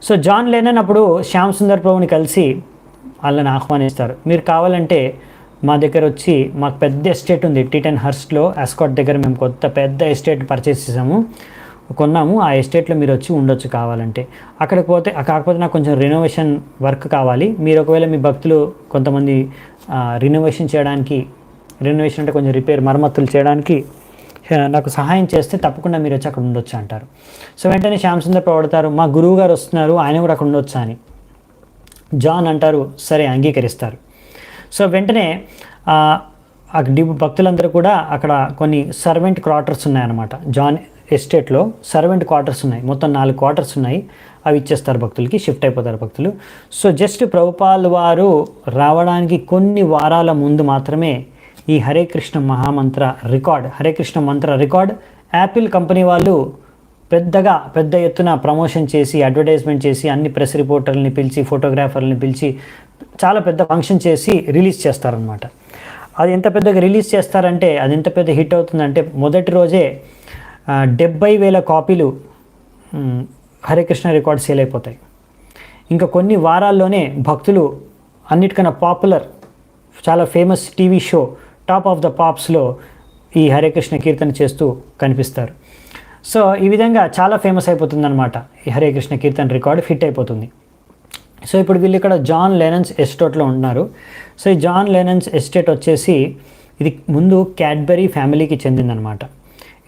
సో జాన్ లెనన్ అప్పుడు శ్యామ్ సుందర్ ప్రభుని కలిసి వాళ్ళని ఆహ్వానిస్తారు, మీరు కావాలంటే మా దగ్గర వచ్చి, మాకు పెద్ద ఎస్టేట్ ఉంది టీటన్ హర్స్ట్లో, అస్కాట్ దగ్గర మేము పెద్ద ఎస్టేట్ పర్చేస్ కొన్నాము, ఆ ఎస్టేట్లో మీరు వచ్చి ఉండొచ్చు కావాలంటే. అక్కడికి పోతే, కాకపోతే నాకు కొంచెం రెనోవేషన్ వర్క్ కావాలి, మీరు ఒకవేళ మీ భక్తులు కొంతమంది రెనోవేషన్ అంటే కొంచెం మరమ్మతులు చేయడానికి నాకు సహాయం చేస్తే తప్పకుండా మీరు వచ్చి అక్కడ ఉండొచ్చు అంటారు. సో వెంటనే శ్యామ్ సుందర్ పడతారు, మా గురువు గారు వస్తున్నారు, ఆయన కూడా అక్కడ ఉండొచ్చా అని. జాన్ అంటారు, సరే అంగీకరిస్తారు. సో వెంటనే భక్తులందరూ కూడా అక్కడ కొన్ని సర్వెంట్ క్వార్టర్స్ ఉన్నాయన్నమాట. జాన్ ఎస్టేట్లో సర్వెంట్ క్వార్టర్స్ ఉన్నాయి, మొత్తం 4 క్వార్టర్స్ ఉన్నాయి, అవి ఇచ్చేస్తారు భక్తులకి, షిఫ్ట్ అయిపోతారు భక్తులు. సో జస్ట్ ప్రభుపాల్ వారు రావడానికి కొన్ని వారాల ముందు మాత్రమే ఈ హరే కృష్ణ మంత్ర రికార్డ్ యాపిల్ కంపెనీ వాళ్ళు పెద్ద ఎత్తున ప్రమోషన్ చేసి, అడ్వర్టైజ్మెంట్ చేసి, అన్ని ప్రెస్ రిపోర్టర్లని పిలిచి, ఫోటోగ్రాఫర్లని పిలిచి చాలా పెద్ద ఫంక్షన్ చేసి రిలీజ్ చేస్తారనమాట. అది ఎంత పెద్దగా రిలీజ్ చేస్తారంటే, అది ఎంత పెద్ద హిట్ అవుతుందంటే, మొదటి రోజే 70,000 కాపీలు హరే కృష్ణ రికార్డ్ సేల్ అయిపోతాయి. ఇంకా కొన్ని వారాల్లోనే భక్తులు అన్నిటికన్నా పాపులర్, చాలా famous TV show top of the పాప్స్లో ఈ హరే కృష్ణ కీర్తన చేస్తూ కనిపిస్తారు. సో ఈ విధంగా చాలా ఫేమస్ అయిపోతుందన్నమాట. ఈ హరే కృష్ణ కీర్తన రికార్డు ఫిట్ అయిపోతుంది. సో ఇప్పుడు వీళ్ళు ఇక్కడ జాన్ లెనన్స్ ఎస్టేట్లో ఉంటున్నారు. సో ఈ జాన్ లెనన్స్ ఎస్టేట్ వచ్చేసి ఇది ముందు క్యాడ్బరీ ఫ్యామిలీకి చెందిందనమాట.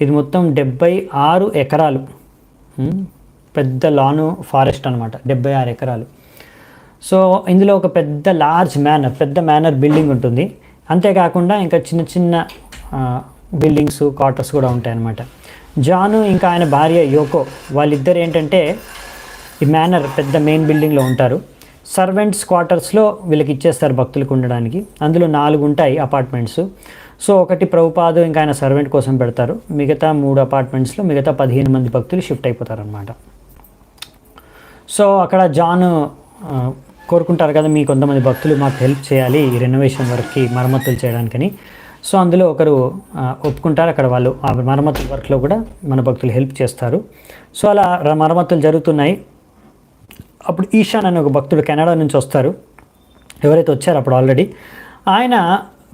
ఇది మొత్తం 76 ఎకరాలు, పెద్ద లాను ఫారెస్ట్ అనమాట, 76 ఎకరాలు. సో ఇందులో ఒక పెద్ద మేనర్ బిల్డింగ్ ఉంటుంది. అంతేకాకుండా ఇంకా చిన్న చిన్న బిల్డింగ్స్, క్వార్టర్స్ కూడా ఉంటాయన్నమాట. జాను ఇంకా ఆయన భార్య యోకో వాళ్ళిద్దరు ఏంటంటే ఈ మేనర్ పెద్ద మెయిన్ బిల్డింగ్లో ఉంటారు. సర్వెంట్స్ క్వార్టర్స్లో వీళ్ళకి ఇచ్చేస్తారు భక్తులకు ఉండడానికి. అందులో 4 ఉంటాయి అపార్ట్మెంట్స్. సో ఒకటి ప్రభుపాదు ఇంకా ఆయన సర్వెంట్ కోసం పెడతారు. మిగతా 3 అపార్ట్మెంట్స్లో మిగతా 15 మంది భక్తులు షిఫ్ట్ అయిపోతారనమాట. సో అక్కడ జాన్ కోరుకుంటారు కదా, మీ కొంతమంది భక్తులు మాకు హెల్ప్ చేయాలి ఈ రెనోవేషన్ వర్క్కి, మరమ్మతులు చేయడానికని. సో అందులో ఒకరు ఒప్పుకుంటారు. అక్కడ వాళ్ళు ఆ మరమ్మతుల వర్క్లో కూడా మన భక్తులు హెల్ప్ చేస్తారు. సో అలా మరమ్మతులు జరుగుతున్నాయి. అప్పుడు ఈశాన్ అనే ఒక భక్తుడు కెనడా నుంచి వస్తారు. ఎవరైతే వచ్చారో అప్పుడు ఆల్రెడీ ఆయన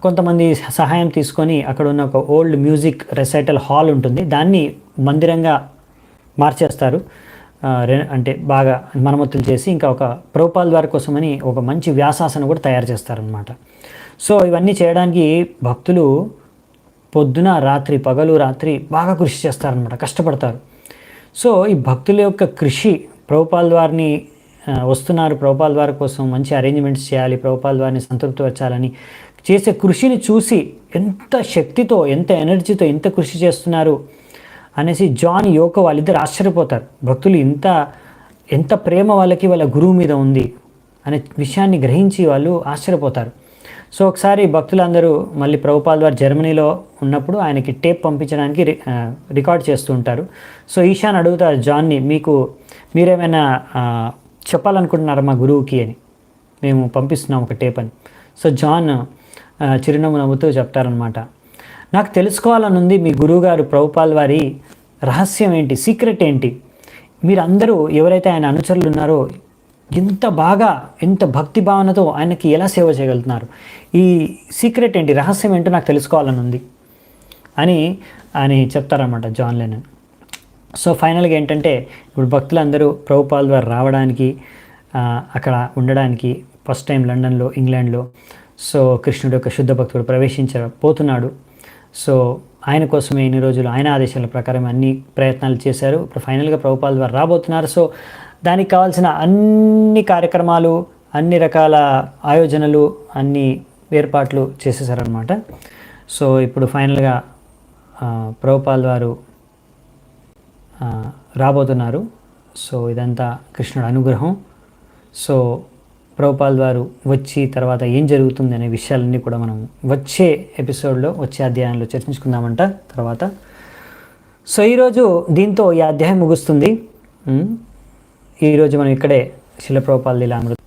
కొంతమంది సహాయం తీసుకొని అక్కడ ఉన్న ఒక ఓల్డ్ మ్యూజిక్ రెసైటల్ హాల్ ఉంటుంది, దాన్ని మందిరంగా మార్చేస్తారు. అంటే బాగా మరమ్మతులు చేసి ఇంకా ఒక ప్రభుపాల్ వారి కోసమని ఒక మంచి వ్యాసాసన కూడా తయారు చేస్తారనమాట. సో ఇవన్నీ చేయడానికి భక్తులు పొద్దున రాత్రి, పగలు రాత్రి బాగా కృషి చేస్తారనమాట, కష్టపడతారు. సో ఈ భక్తుల యొక్క కృషి, ప్రభుపాల్ వారిని వస్తున్నారు, ప్రభుపాల్ వారి కోసం మంచి అరేంజ్మెంట్స్ చేయాలి, ప్రభుపాల్ వారిని సంతృప్తిపరచాలని చేసే కృషిని చూసి ఎంత శక్తితో, ఎంత ఎనర్జీతో ఎంత కృషి చేస్తున్నారు అనేసి జాన్, యోకో వాళ్ళిద్దరు ఆశ్చర్యపోతారు. భక్తులు ఎంత ప్రేమ వాళ్ళకి వాళ్ళ గురువు మీద ఉంది అనే విషయాన్ని గ్రహించి వాళ్ళు ఆశ్చర్యపోతారు. సో ఒకసారి భక్తులందరూ మళ్ళీ ప్రభుపాల్ వారు జర్మనీలో ఉన్నప్పుడు ఆయనకి టేప్ పంపించడానికి రికార్డ్ చేస్తూ ఉంటారు. సో ఈశాన్ అడుగుతారు జాన్ని, మీరేమైనా చెప్పాలనుకుంటున్నారా మా గురువుకి అని, మేము పంపిస్తున్నాం ఒక టేప్ అని. సో జాన్ చిరునవ్వు నవ్వుతూ చెప్తారనమాట, నాకు తెలుసుకోవాలని ఉంది మీ గురువుగారు ప్రభుపాల్ వారి రహస్యం ఏంటి, సీక్రెట్ ఏంటి, మీరందరూ ఎవరైతే ఆయన అనుచరులు ఉన్నారో ఎంత భక్తి భావనతో ఆయనకి ఎలా సేవ చేయగలుగుతున్నారు, ఈ సీక్రెట్ ఏంటి, రహస్యం ఏంటో నాకు తెలుసుకోవాలని ఉంది అని చెప్తారన్నమాట జాన్ లెనన్. సో ఫైనల్గా ఏంటంటే ఇప్పుడు భక్తులందరూ ప్రభుపాల్ వారు రావడానికి, అక్కడ ఉండడానికి ఫస్ట్ టైం లండన్లో, ఇంగ్లాండ్లో సో కృష్ణుడు యొక్క శుద్ధ భక్తుడు ప్రవేశించబోతున్నాడు. సో ఆయన కోసమే ఇన్ని రోజులు ఆయన ఆదేశాల ప్రకారం అన్ని ప్రయత్నాలు చేశారు. ఇప్పుడు ఫైనల్గా ప్రభుపాల్ వారు రాబోతున్నారు. సో దానికి కావాల్సిన అన్ని కార్యక్రమాలు, అన్ని రకాల ఆయోజనలు, అన్ని ఏర్పాట్లు చేసేసారనమాట. సో ఇప్పుడు ఫైనల్గా ప్రభుపాల్ వారు రాబోతున్నారు. సో ఇదంతా కృష్ణుడి అనుగ్రహం. సో ప్రభుపాల్ వారు వచ్చి తర్వాత ఏం జరుగుతుంది అనే విషయాలన్నీ కూడా మనం వచ్చే ఎపిసోడ్లో, వచ్చే అధ్యాయంలో చర్చించుకుందామంట తర్వాత. సో ఈరోజు దీంతో ఈ అధ్యాయం ముగుస్తుంది. ఈరోజు మనం ఇక్కడే శిల ప్రభుపాల్ లీలామృతం